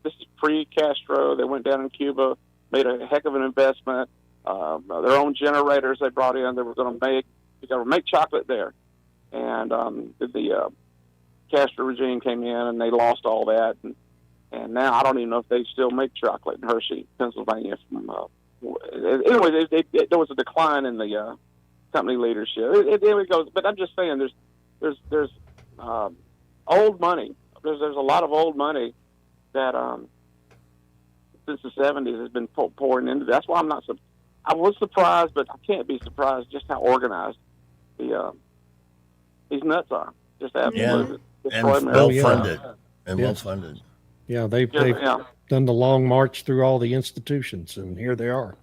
this is pre-Castro. They went down in Cuba, made a heck of an investment. Their own generators they brought in. They were going to make chocolate there, and the Castro regime came in and they lost all that. And now I don't even know if they still make chocolate in Hershey, Pennsylvania. Anyway, there was a decline in the company leadership. It goes, but I'm just saying, there's old money. There's a lot of old money that since the 70s has been pouring into. That's why I was surprised, but I can't be surprised just how organized these nuts are. Just absolutely and well funded and well funded. Yeah, they've done the long march through all the institutions, and here they are.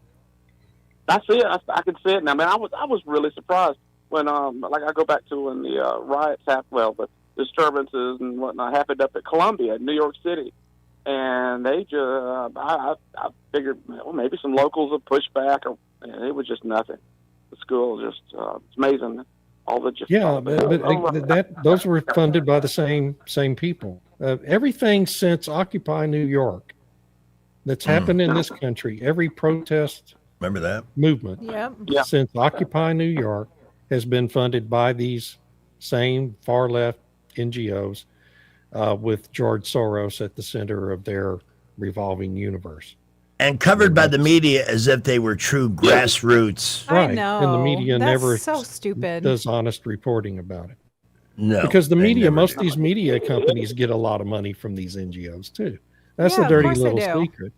I see it. I can see it now. I mean, I was really surprised when, like, I go back to when the riots happened, the disturbances and whatnot happened up at Columbia, New York City, and they just, I figured, well, maybe some locals would push back, and it was just nothing. The school just, it's amazing. All the but those were funded by the same people. Everything since Occupy New York that's happened in this country, every protest movement since Occupy New York has been funded by these same far left NGOs with George Soros at the center of their revolving universe. And covered by the media as if they were true grassroots. Right. I know. And the media never so stupid. does honest reporting about it. No. Because the media, most of these media companies get a lot of money from these NGOs too. That's a dirty little secret.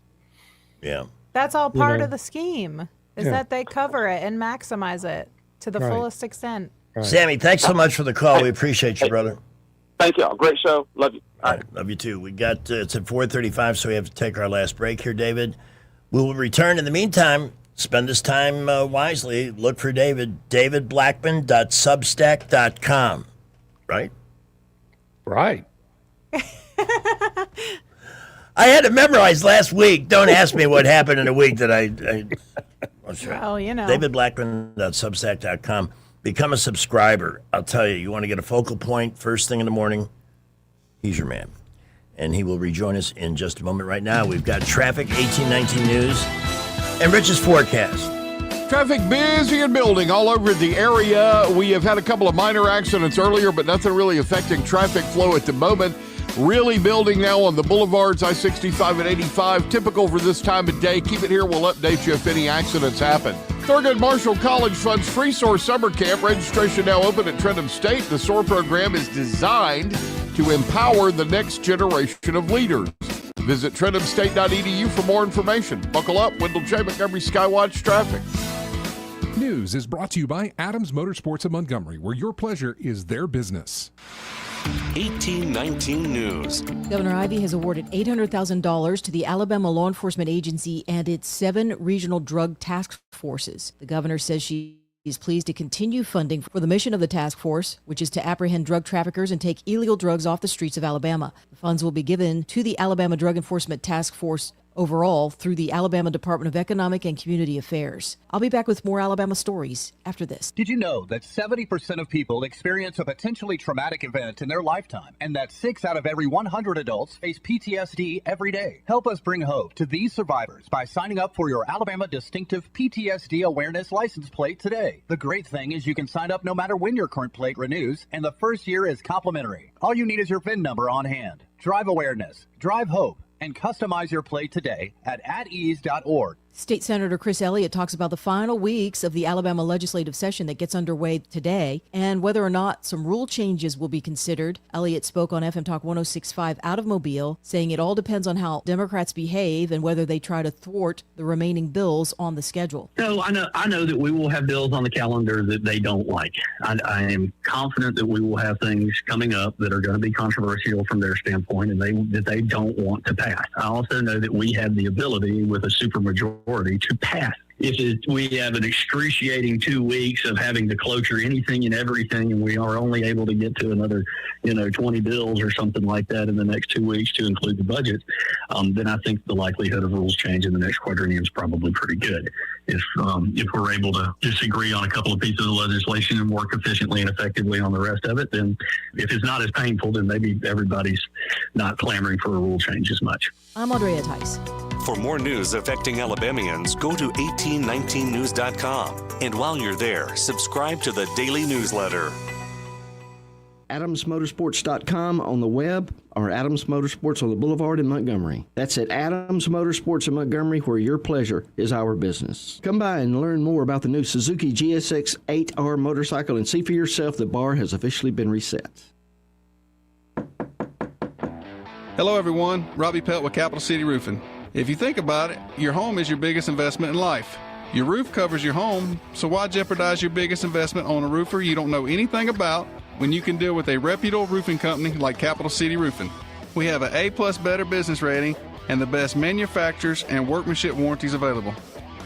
Yeah. That's all part of the scheme, is that they cover it and maximize it to the fullest extent. Right. Sammy, thanks so much for the call. We appreciate you, brother. Thank you all. Great show. Love you. All right. Love you too. We got, it's at 4:35, so we have to take our last break here, David. We will return. In the meantime, spend this time wisely. Look for David, davidblackman.substack.com. Right? Right. I had to memorize last week. Don't ask me what happened in a week that I well, you know. davidblackman.substack.com. Become a subscriber. I'll tell you, you want to get a focal point first thing in the morning, he's your man. And he will rejoin us in just a moment. Right now, we've got traffic, 1819 news, and Rich's forecast. Traffic busy and building all over the area. We have had a couple of minor accidents earlier, but nothing really affecting traffic flow at the moment. Really building now on the boulevards, I-65 and 85. Typical for this time of day. Keep it here. We'll update you if any accidents happen. Thurgood Marshall College funds Free SOAR Summer Camp. Registration now open at Trenton State. The SOAR program is designed to empower the next generation of leaders. Visit TrentonState.edu for more information. Buckle up. Wendell J. Montgomery Skywatch Traffic. News is brought to you by Adams Motorsports of Montgomery, where your pleasure is their business. 1819 News. Governor Ivey has awarded $800,000 to the Alabama Law Enforcement Agency and its 7 regional drug task forces. The governor says she is pleased to continue funding for the mission of the task force, which is to apprehend drug traffickers and take illegal drugs off the streets of Alabama. The funds will be given to the Alabama Drug Enforcement Task Force overall through the Alabama Department of Economic and Community Affairs. I'll be back with more Alabama stories after this. Did you know that 70% of people experience a potentially traumatic event in their lifetime, and that 6 out of every 100 adults face PTSD every day? Help us bring hope to these survivors by signing up for your Alabama Distinctive PTSD Awareness License Plate today. The great thing is you can sign up no matter when your current plate renews, and the first year is complimentary. All you need is your VIN number on hand. Drive awareness, drive hope, and customize your plate today at atease.org. State Senator Chris Elliott talks about the final weeks of the Alabama legislative session that gets underway today and whether or not some rule changes will be considered. Elliott spoke on FM Talk 106.5 out of Mobile, saying it all depends on how Democrats behave and whether they try to thwart the remaining bills on the schedule. So I know that we will have bills on the calendar that they don't like. I am confident that we will have things coming up that are going to be controversial from their standpoint and that they don't want to pass. I also know that we have the ability with a supermajority to pass. If we have an excruciating 2 weeks of having to cloture anything and everything, and we are only able to get to another, 20 bills or something like that in the next 2 weeks to include the budget, then I think the likelihood of rules change in the next quadrennium is probably pretty good. If we're able to disagree on a couple of pieces of legislation and work efficiently and effectively on the rest of it, then if it's not as painful, then maybe everybody's not clamoring for a rule change as much. I'm Andrea Tice. For more news affecting Alabamians, go to 1819news.com. And while you're there, subscribe to the daily newsletter. AdamsMotorsports.com on the web or Adams Motorsports on the Boulevard in Montgomery. That's at Adams Motorsports in Montgomery, where your pleasure is our business. Come by and learn more about the new Suzuki GSX 8R motorcycle and see for yourself the bar has officially been reset. Hello everyone, Robbie Pelt with Capital City Roofing. If you think about it, your home is your biggest investment in life. Your roof covers your home, so why jeopardize your biggest investment on a roofer you don't know anything about when you can deal with a reputable roofing company like Capital City Roofing? We have an A+ Better business rating and the best manufacturers and workmanship warranties available.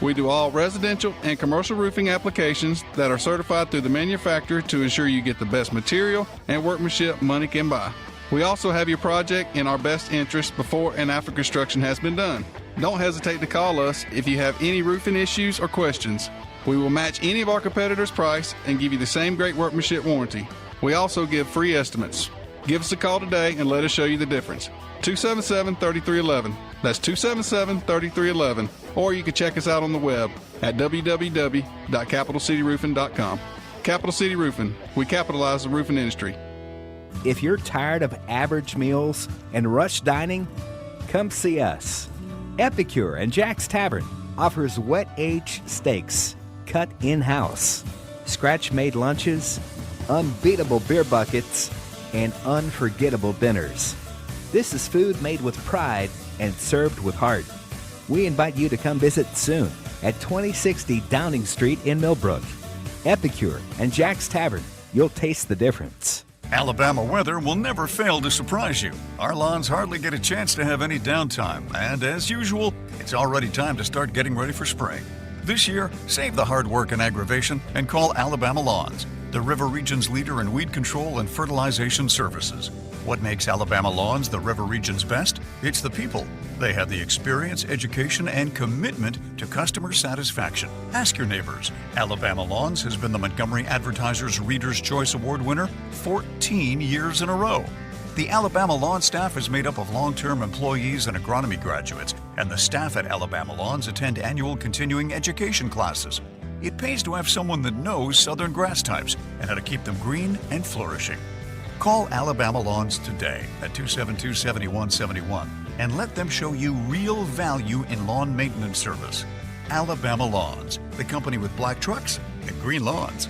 We do all residential and commercial roofing applications that are certified through the manufacturer to ensure you get the best material and workmanship money can buy. We also have your project in our best interest before and after construction has been done. Don't hesitate to call us if you have any roofing issues or questions. We will match any of our competitors' price and give you the same great workmanship warranty. We also give free estimates. Give us a call today and let us show you the difference. 277-3311. That's 277-3311. Or you can check us out on the web at www.capitalcityroofing.com. Capital City Roofing. We capitalize the roofing industry. If you're tired of average meals and rush dining, come see us. Epicure and Jack's Tavern offers wet-aged steaks cut in-house, scratch-made lunches, unbeatable beer buckets, and unforgettable dinners. This is food made with pride and served with heart. We invite you to come visit soon at 2060 Downing Street in Millbrook. Epicure and Jack's Tavern. You'll taste the difference. Alabama weather will never fail to surprise you. Our lawns hardly get a chance to have any downtime, and as usual, it's already time to start getting ready for spring. This year, save the hard work and aggravation and call Alabama Lawns, the River Region's leader in weed control and fertilization services. What makes Alabama Lawns the River Region's best? It's the people. They have the experience, education, and commitment to customer satisfaction. Ask your neighbors. Alabama Lawns has been the Montgomery Advertiser's Reader's Choice Award winner 14 years in a row. The Alabama Lawn staff is made up of long-term employees and agronomy graduates, and the staff at Alabama Lawns attend annual continuing education classes. It pays to have someone that knows southern grass types and how to keep them green and flourishing. Call Alabama Lawns today at 272-7171 and let them show you real value in lawn maintenance service. Alabama Lawns, the company with black trucks and green lawns.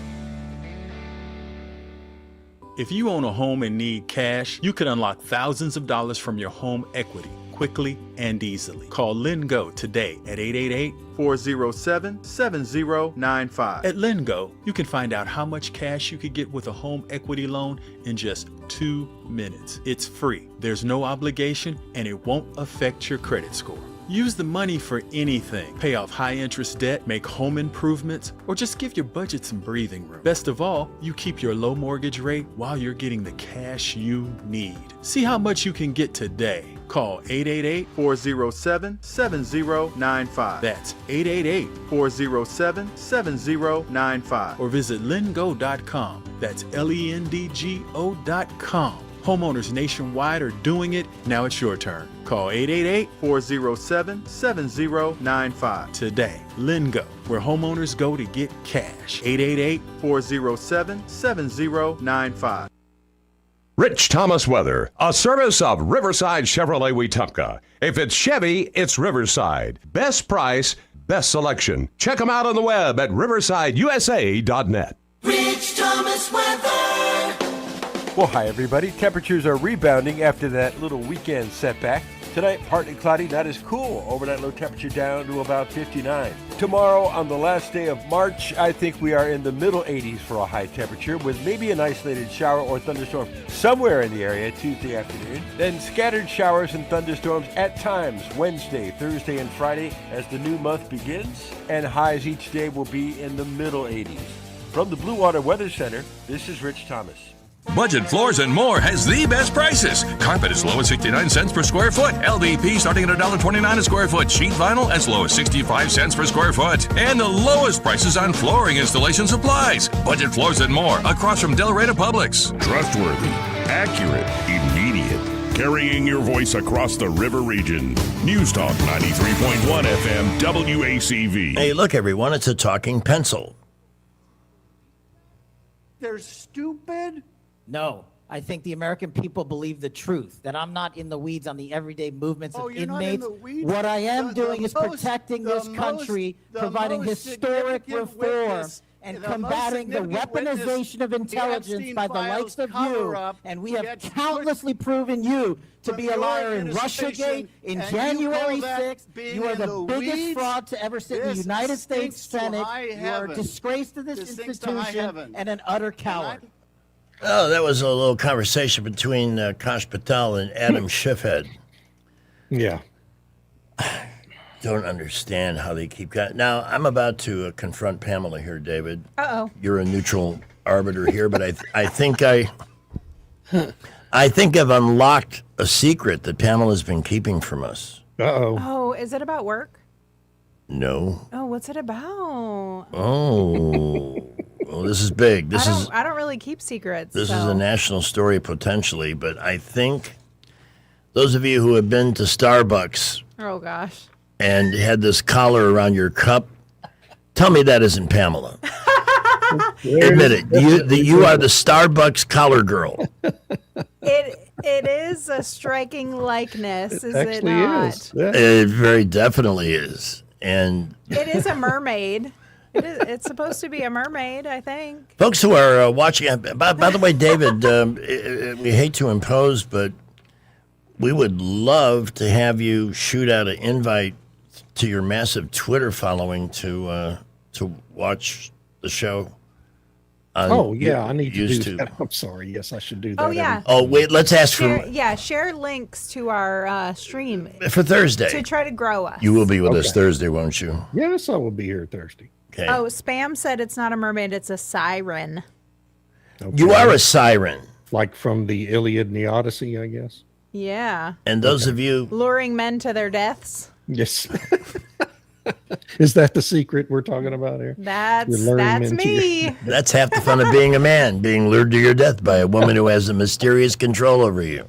If you own a home and need cash, you could unlock thousands of dollars from your home equity quickly and easily. Call LendGo today at 888-407-7095. At LendGo, you can find out how much cash you could get with a home equity loan in just 2 minutes. It's free, there's no obligation, and it won't affect your credit score. Use the money for anything. Pay off high-interest debt, make home improvements, or just give your budget some breathing room. Best of all, you keep your low mortgage rate while you're getting the cash you need. See how much you can get today. Call 888-407-7095. That's 888-407-7095. Or visit lendgo.com. That's LENDGO.com. Homeowners nationwide are doing it. Now it's your turn. Call 888-407-7095 today. Lendgo, where homeowners go to get cash. 888-407-7095. Rich Thomas Weather, a service of Riverside Chevrolet Wetumpka. If it's Chevy, it's Riverside. Best price, best selection. Check them out on the web at riversideusa.net. Rich Thomas weather. Well, hi, everybody. Temperatures are rebounding after that little weekend setback. Tonight, partly cloudy, not as cool. Overnight low temperature down to about 59. Tomorrow, on the last day of March, I think we are in the middle 80s for a high temperature with maybe an isolated shower or thunderstorm somewhere in the area Tuesday afternoon. Then scattered showers and thunderstorms at times Wednesday, Thursday, and Friday as the new month begins. And highs each day will be in the middle 80s. From the Blue Water Weather Center, this is Rich Thomas. Budget Floors and More has the best prices. Carpet as low as 69 cents per square foot. LVP starting at $1.29 a square foot. Sheet vinyl as low as 65 cents per square foot. And the lowest prices on flooring installation supplies. Budget Floors and More across from Delray Publix. Trustworthy, accurate, immediate. Carrying your voice across the river region. News Talk 93.1 FM WACV. Hey, look, everyone, it's a talking pencil. They're stupid? No. I think the American people believe the truth, that I'm not in the weeds on the everyday movements of you're not in inmates. the weeds? What I am doing is most- protecting the this country, most- the providing most historic significant reform, witness- and the most combating the significant witness weaponization of the intelligence Epstein by the files likes of you. cover-up And we have gets countlessly proven you to from be a your liar in administration, Russiagate, in and you January call that 6th. being You are in the the biggest weeds? fraud to ever sit in the This United States stinks to Senate. high You are a heaven. disgrace to this This stinks to high institution heaven. and an utter coward. Oh, that was a little conversation between Kash Patel and Adam Schiffhead. Yeah. Don't understand how they keep... Now, I'm about to confront Pamela here, David. Uh-oh. You're a neutral arbiter here, but I think I've unlocked a secret that Pamela's been keeping from us. Uh-oh. Oh, is it about work? No. Oh, what's it about? Oh. Well, this is big. I don't really keep secrets. This so. is a national story potentially, but I think those of you who have been to Starbucks Oh gosh. and had this collar around your cup, tell me that isn't Pamela. Admit it. You are the Starbucks collar girl. It is a striking likeness, is it Actually not? is. It very definitely is. And It is a mermaid. It's supposed to be a mermaid, I think. folks who are watching, by the way, David, we hate to impose, but we would love to have you shoot out an invite to your massive Twitter following to watch the show. Oh, yeah, I need to used do that. I'm sorry. Yes, I should do that. Oh, yeah. Oh, wait, let's ask for Share links to our stream. For Thursday. To try to grow us. You will be with us Okay. Thursday, won't you? Yes, I will be here Thursday. Okay. Oh, Spam said it's not a mermaid, it's a siren. You are a siren. Like from the Iliad and the Odyssey, I guess. Yeah. And those of you... Luring men to their deaths. Yes. Is that the secret we're talking about here? That's You're luring men to me. That's half the fun of being a man, being lured to your death by a woman who has a mysterious control over you.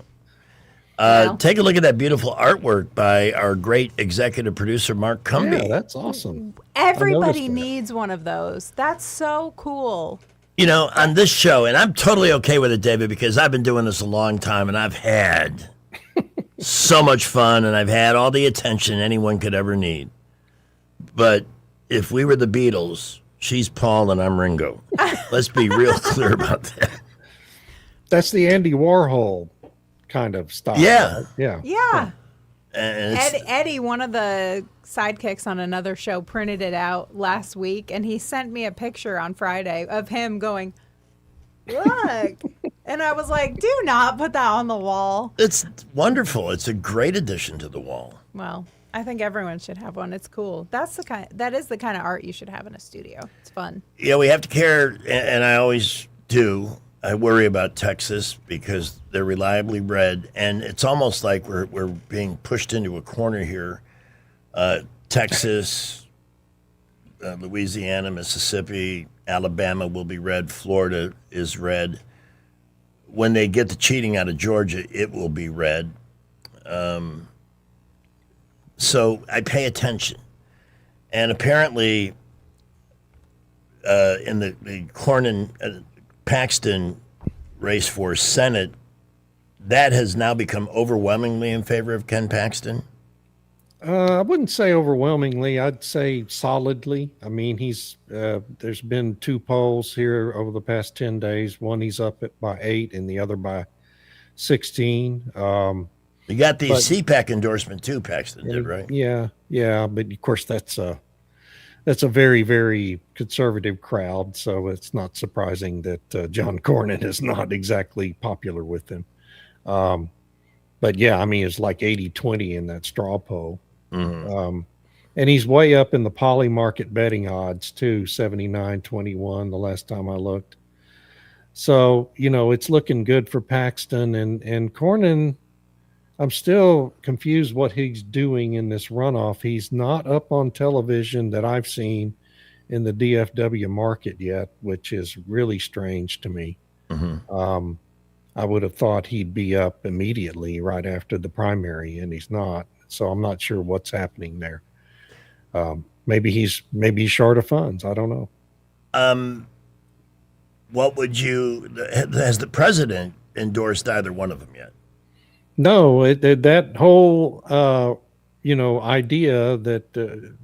Take a look at that beautiful artwork by our great executive producer, Mark Cumby. Yeah, that's awesome. Everybody needs one of those. That's so cool. You know, on this show, and I'm totally okay with it, David, because I've been doing this a long time, and I've had so much fun, and I've had all the attention anyone could ever need. But if we were the Beatles, she's Paul and I'm Ringo. Let's be real clear about that. That's the Andy Warhol kind of style. Yeah. Right? Yeah. Yeah. And it's- Eddie, one of the sidekicks on another show, printed it out last week, and he sent me a picture on Friday of him going, look. And I was like, do not put that on the wall. It's wonderful. It's a great addition to the wall. Well, I think everyone should have one. It's cool. That is the kind of art you should have in a studio. It's fun. Yeah, we have to care, and I always do. I worry about Texas because they're reliably read, and it's almost like we're being pushed into a corner here. Texas, Louisiana, Mississippi, Alabama will be red. Florida is red. When they get the cheating out of Georgia, it will be red. So I pay attention. And apparently, in the Cornyn Paxton race for Senate, that has now become overwhelmingly in favor of Ken Paxton. I wouldn't say overwhelmingly. I'd say solidly. I mean, there's been 2 polls here over the past 10 days. One he's up by 8 and the other by 16. You got the CPAC endorsement too, Paxton did, right? Yeah. But of course, that's a very, very conservative crowd. So it's not surprising that John Cornyn is not exactly popular with him. But yeah, I mean, it's like 80-20 in that straw poll. Mm-hmm. And he's way up in the poly market betting odds too, 79-21 the last time I looked. So, it's looking good for Paxton and Cornyn. I'm still confused what he's doing in this runoff. He's not up on television that I've seen in the DFW market yet, which is really strange to me. Mm-hmm. I would have thought he'd be up immediately right after the primary, and he's not. So I'm not sure what's happening there. Maybe he's short of funds. I don't know. What would has the president endorsed either one of them yet? No, that whole idea that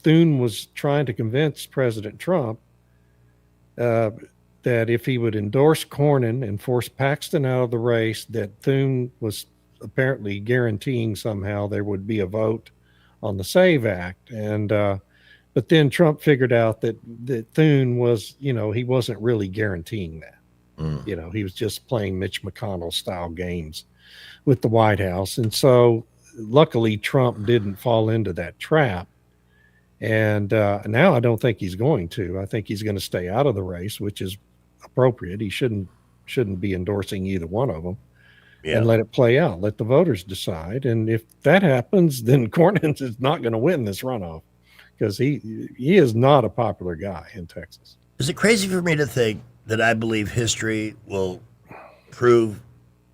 Thune was trying to convince President Trump that if he would endorse Cornyn and force Paxton out of the race, that Thune was apparently guaranteeing somehow there would be a vote on the SAVE Act. And but then Trump figured out that Thune was, he wasn't really guaranteeing that. He was just playing Mitch McConnell style games with the White House. And so luckily Trump didn't fall into that trap. And now I don't think he's going to. I think he's going to stay out of the race, which is appropriate. He shouldn't be endorsing either one of them. And let it play out. Let the voters decide. And if that happens, then Cornyn is not going to win this runoff because he is not a popular guy in Texas. Is it crazy for me to think that I believe history will prove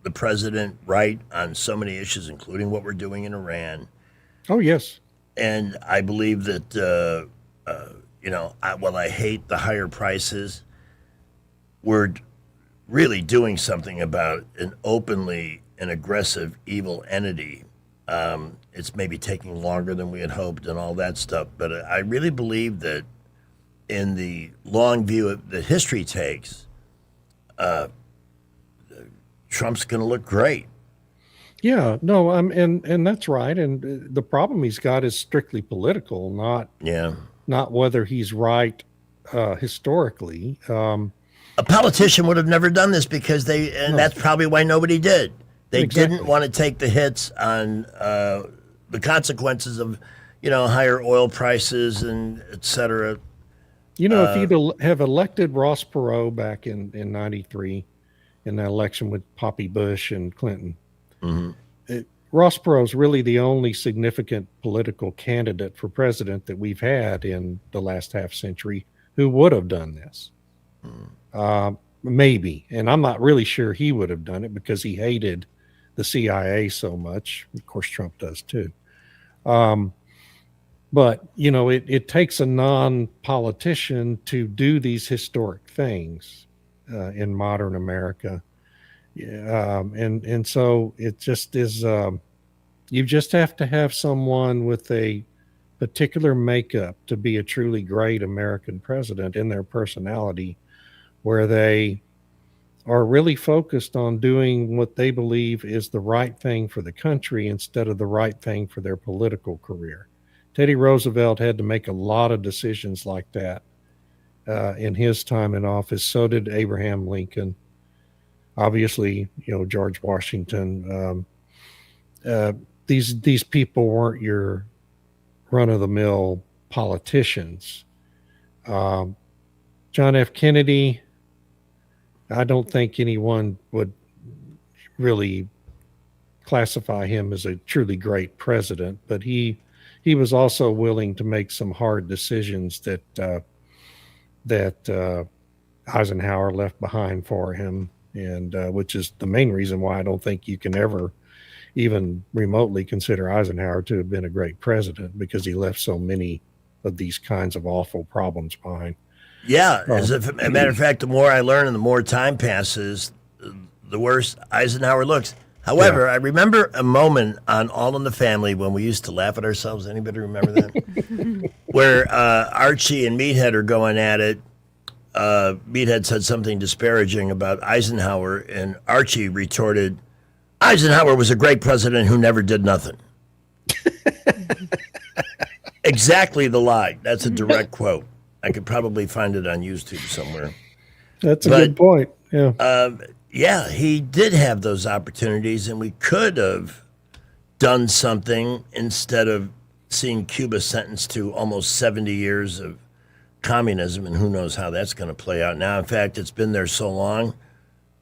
the president right on so many issues, including what we're doing in Iran? Oh, yes. And I believe that, while I hate the higher prices, we're really doing something about an openly and aggressive evil entity. It's maybe taking longer than we had hoped and all that stuff. But I really believe that in the long view that history takes, Trump's going to look great. Yeah, no, and that's right. And the problem he's got is strictly political, not whether he's right historically. A politician would have never done this because that's probably why nobody did. They didn't want to take the hits on the consequences of, higher oil prices and et cetera. If you'd have elected Ross Perot back in 93 in that election with Poppy Bush and Clinton, Ross Perot's really the only significant political candidate for president that we've had in the last half century who would have done this. Maybe. And I'm not really sure he would have done it because he hated the CIA so much. Of course, Trump does too. But, it takes a non-politician to do these historic things in modern America. And so it just is, you just have to have someone with a particular makeup to be a truly great American president in their personality, where they are really focused on doing what they believe is the right thing for the country instead of the right thing for their political career. Teddy Roosevelt had to make a lot of decisions like that in his time in office. So did Abraham Lincoln. obviously, George Washington. These people weren't your run-of-the-mill politicians. John F. Kennedy, I don't think anyone would really classify him as a truly great president, but he was also willing to make some hard decisions that Eisenhower left behind for him, and which is the main reason why I don't think you can ever even remotely consider Eisenhower to have been a great president, because he left so many of these kinds of awful problems behind. Yeah, as a matter of fact, the more I learn and the more time passes, the worse Eisenhower looks. However, I remember a moment on All in the Family when we used to laugh at ourselves. Anybody remember that? Where Archie and Meathead are going at it. Meathead said something disparaging about Eisenhower, and Archie retorted, Eisenhower was a great president who never did nothing. Exactly the line. That's a direct quote. I could probably find it on YouTube somewhere. That's a good point. Yeah. Yeah, he did have those opportunities, and we could have done something instead of seeing Cuba sentenced to almost 70 years of communism, and who knows how that's going to play out now. In fact, it's been there so long.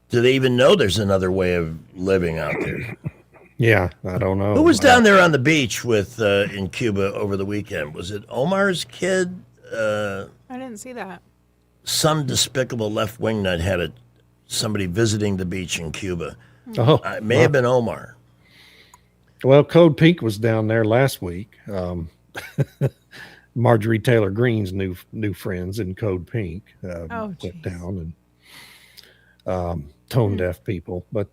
Do they even know there's another way of living out there? Yeah, I don't know. Who was down there on the beach with in Cuba over the weekend? Was it Omar's kid? I didn't see that. Some despicable left-wing nut had somebody visiting the beach in Cuba. Oh, it may have been Omar. Well, Code Pink was down there last week. Marjorie Taylor Greene's new friends in Code Pink went down, and tone deaf people. But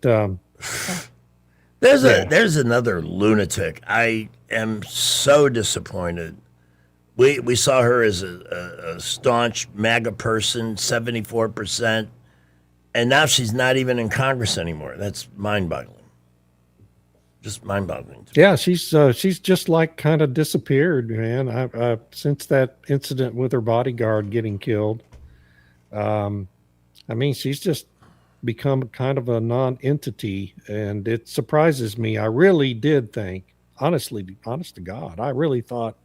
there's another lunatic. I am so disappointed. We saw her as a staunch MAGA person, 74%, and now she's not even in Congress anymore. That's mind-boggling. Just mind-boggling. Yeah, she's just like kind of disappeared, man. I since that incident with her bodyguard getting killed. I mean, she's just become kind of a non-entity, and it surprises me. I really did think, honest to God, I really thought.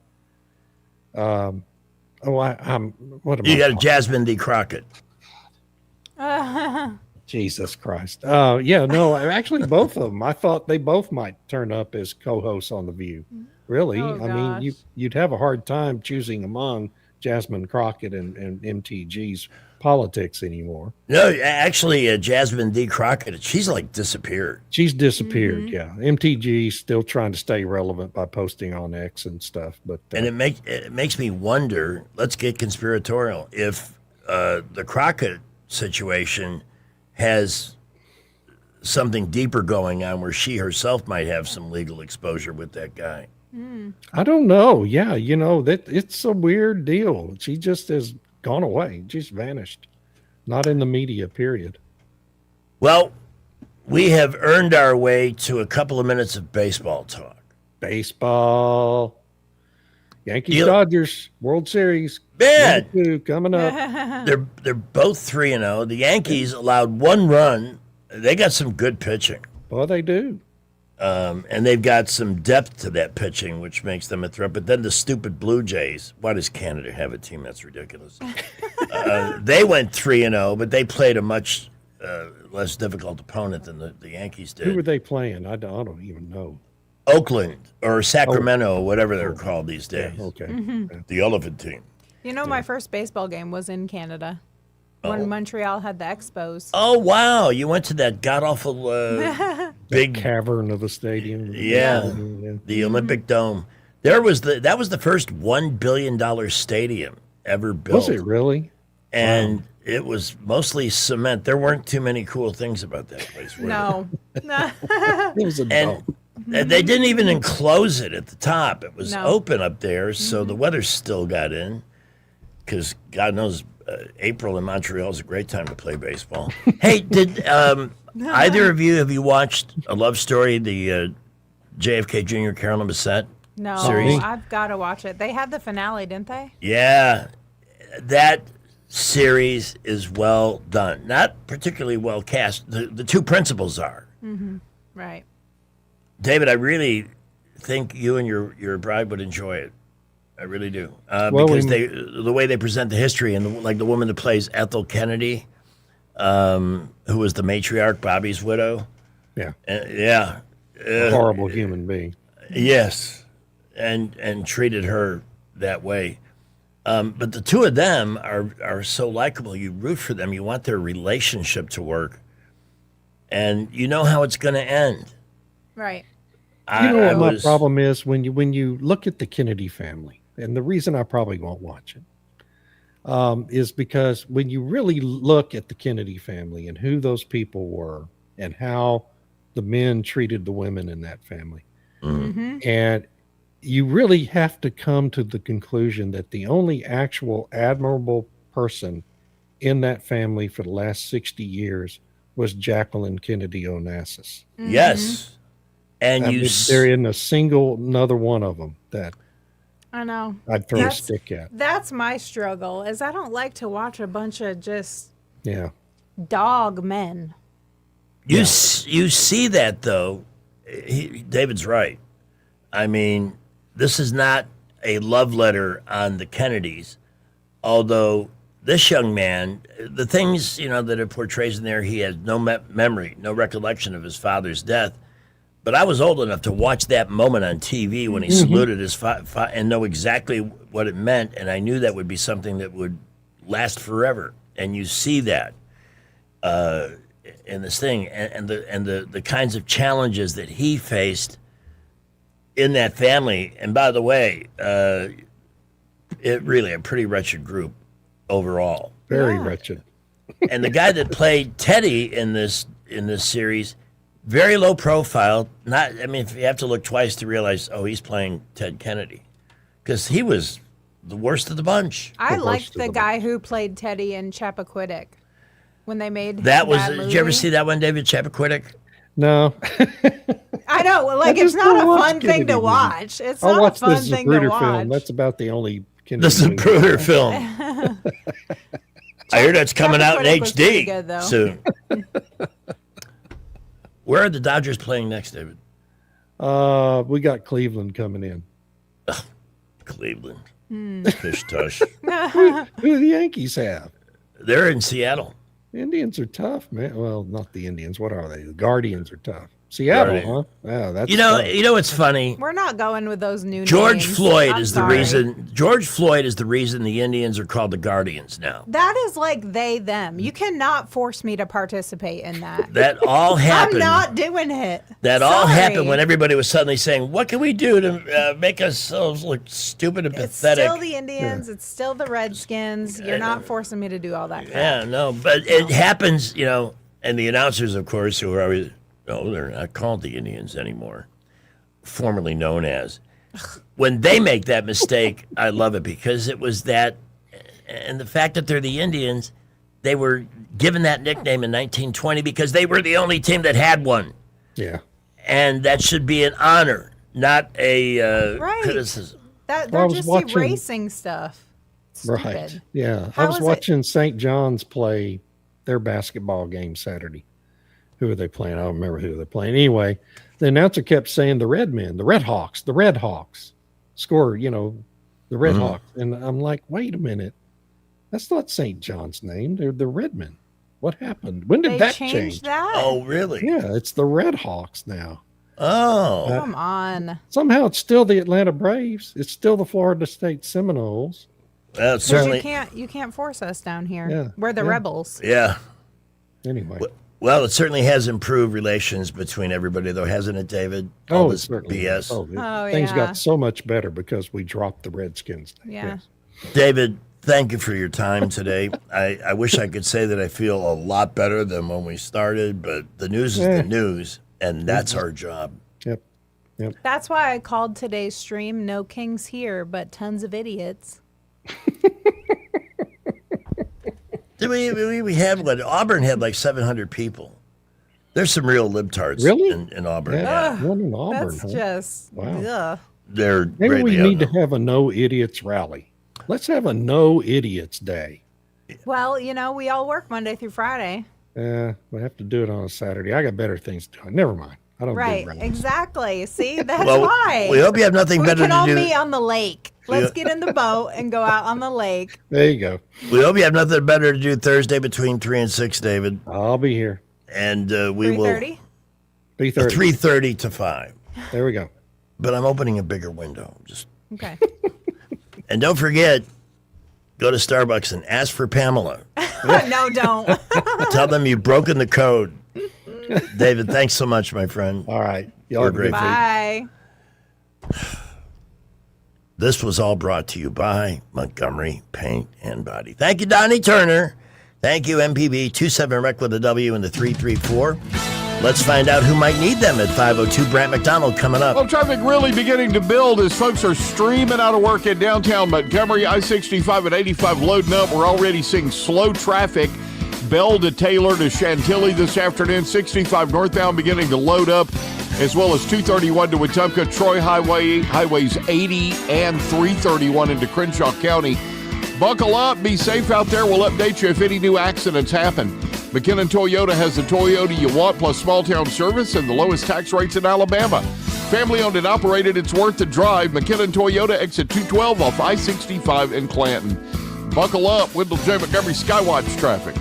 I'm. What am you I got a Jasmine D. Crockett. Jesus Christ. Yeah, no, actually both of them. I thought they both might turn up as co-hosts on The View. Really? I mean, you'd have a hard time choosing among Jasmine Crockett and MTG's politics anymore. No, actually, Jasmine D. Crockett, she's like disappeared. She's disappeared, yeah. MTG's still trying to stay relevant by posting on X and stuff. But and it makes me wonder, let's get conspiratorial, if the Crockett situation has something deeper going on where she herself might have some legal exposure with that guy. I don't know. Yeah, that it's a weird deal. She just has gone away. She's vanished. Not in the media, period. Well, we have earned our way to a couple of minutes of baseball talk. Baseball. Yankees Dodgers World Series. Man, coming up. They're both 3-0. The Yankees allowed one run. They got some good pitching. Well, they do. And they've got some depth to that pitching, which makes them a threat. But then the stupid Blue Jays. Why does Canada have a team? That's ridiculous. They went 3-0, but they played a much less difficult opponent than the Yankees did. Who were they playing? I don't even know. Oakland or Sacramento, or whatever they're called these days. Yeah, okay. The Elephant team. My first baseball game was in Canada when Montreal had the Expos. Oh, wow. You went to that god-awful big cavern of a stadium. Yeah, the Olympic Dome. That was the first $1 billion stadium ever built. Was it really? And it was mostly cement. There weren't too many cool things about that place. No. It was a dome. And they didn't even enclose it at the top. It was open up there, so the weather still got in. Because God knows, April in Montreal is a great time to play baseball. Hey, did either of you, have you watched A Love Story, the JFK Jr. Carolyn Bessette No, series? I've got to watch it. They had the finale, didn't they? Yeah, that series is well done. Not particularly well cast. The two principals are. Mm-hmm. Right. David, I really think you and your bride would enjoy it. I really do. Well, because the way they present the history, and like the woman that plays Ethel Kennedy, who was the matriarch, Bobby's widow. Yeah. A horrible human being. Yes. And treated her that way. But the two of them are so likable. You root for them. You want their relationship to work. And you know how it's going to end. Right. You know what my problem is when you look at the Kennedy family, and the reason I probably won't watch it is because when you really look at the Kennedy family and who those people were and how the men treated the women in that family, and you really have to come to the conclusion that the only actual admirable person in that family for the last 60 years was Jacqueline Kennedy Onassis. Yes. And there isn't a single another one of them that I know I'd throw a stick at. That's my struggle, is I don't like to watch a bunch of just dog men. You see that, though. David's right. I mean, this is not a love letter on the Kennedys, although this young man, the things, that it portrays in there, he has no memory, no recollection of his father's death. But I was old enough to watch that moment on TV when he saluted his father and know exactly what it meant, and I knew that would be something that would last forever. And you see that in this thing, and the kinds of challenges that he faced in that family. And by the way, it really a pretty wretched group overall. Very wretched. And the guy that played Teddy in this series, very low profile. If you have to look twice to realize, he's playing Ted Kennedy, because he was the worst of the bunch. I liked the guy who played Teddy in Chappaquiddick when they made that movie. Did you ever see that one, David Chappaquiddick? No. I know, it's not a fun thing to watch. It's not a fun thing to watch. Film. That's about the only Kennedy the Zapruder film. I hear that's coming out in HD good, soon. Where are the Dodgers playing next, David? We got Cleveland coming in. Cleveland. Fish tush. Who do the Yankees have? They're in Seattle. The Indians are tough, man. Well, not the Indians. What are they? The Guardians are tough. Seattle, huh? Yeah, that's it's funny. We're not going with those new George names. Floyd is the reason. George Floyd is the reason the Indians are called the Guardians now. That is like they, them. You cannot force me to participate in that. That all happened. I'm not doing it. That all happened when everybody was suddenly saying, what can we do to make ourselves look stupid and pathetic? It's still the Indians. Yeah. It's still the Redskins. You're not forcing me to do all that crap. Yeah, no. But it happens, and the announcers, of course, who are always... No, they're not called the Indians anymore, formerly known as. When they make that mistake, I love it, because it was that, and the fact that they're the Indians, they were given that nickname in 1920 because they were the only team that had one. Yeah. And that should be an honor, not a criticism. They're just erasing stuff. Stupid. Right. Yeah. I was watching St. John's play their basketball game Saturday. Who are they playing? I don't remember who they're playing. Anyway, the announcer kept saying the Red Hawks score, the Red Hawks. And I'm like, wait a minute. That's not St. John's name. They're the Redmen. What happened? When did that change? That? Oh, really? Yeah, it's the Red Hawks now. Oh. Come on. Somehow it's still the Atlanta Braves. It's still the Florida State Seminoles. Well, certainly. You can't force us down here. Yeah. We're the rebels. Yeah. Anyway. Well, it certainly has improved relations between everybody, though, hasn't it, David? All this BS. Things got so much better because we dropped the Redskins. Yeah. Yes. David, thank you for your time today. I wish I could say that I feel a lot better than when we started, but the news is the news, and that's our job. Yep. That's why I called today's stream "No Kings Here, but Tons of Idiots." We had Auburn had like 700 people. There's some real libtards in Auburn. Yeah. One in Auburn. That's just wow. Maybe we need to have a no idiots rally. Let's have a no idiots day. Well, we all work Monday through Friday. We have to do it on a Saturday. I got better things to do. Never mind. I don't Right, do rounds. exactly. See, that's Well, why. we hope you have nothing better We can to all do. meet on the lake. Let's get in the boat and go out on the lake. There you go. We hope you have nothing better to do Thursday between 3 and 6, David. I'll be here. And we will 3:30? 3:30. 3:30 to 5. There we go. But I'm opening a bigger window. Just Okay. And don't forget, go to Starbucks and ask for Pamela. No, don't. Tell them you've broken the code. David, thanks so much, my friend. All right. You're great. Bye. This was all brought to you by Montgomery Paint and Body. Thank you, Donnie Turner. Thank you, MPB 27 Rec with a W and the 334. Let's find out who might need them at 502. Brant McDonald coming up. Well, traffic really beginning to build as folks are streaming out of work in downtown Montgomery. I-65 and 85 loading up. We're already seeing slow traffic. Bell to Taylor to Chantilly this afternoon. 65 northbound beginning to load up, as well as 231 to Wetumpka, Troy Highway, highways 80 and 331 into Crenshaw County. Buckle up, be safe out there. We'll update you if any new accidents happen. McKinnon Toyota has the Toyota you want, plus small town service and the lowest tax rates in Alabama. Family owned and operated, it's worth the drive. McKinnon Toyota, exit 212 off I-65 in Clanton. Buckle up, Wendell J. Montgomery Skywatch traffic.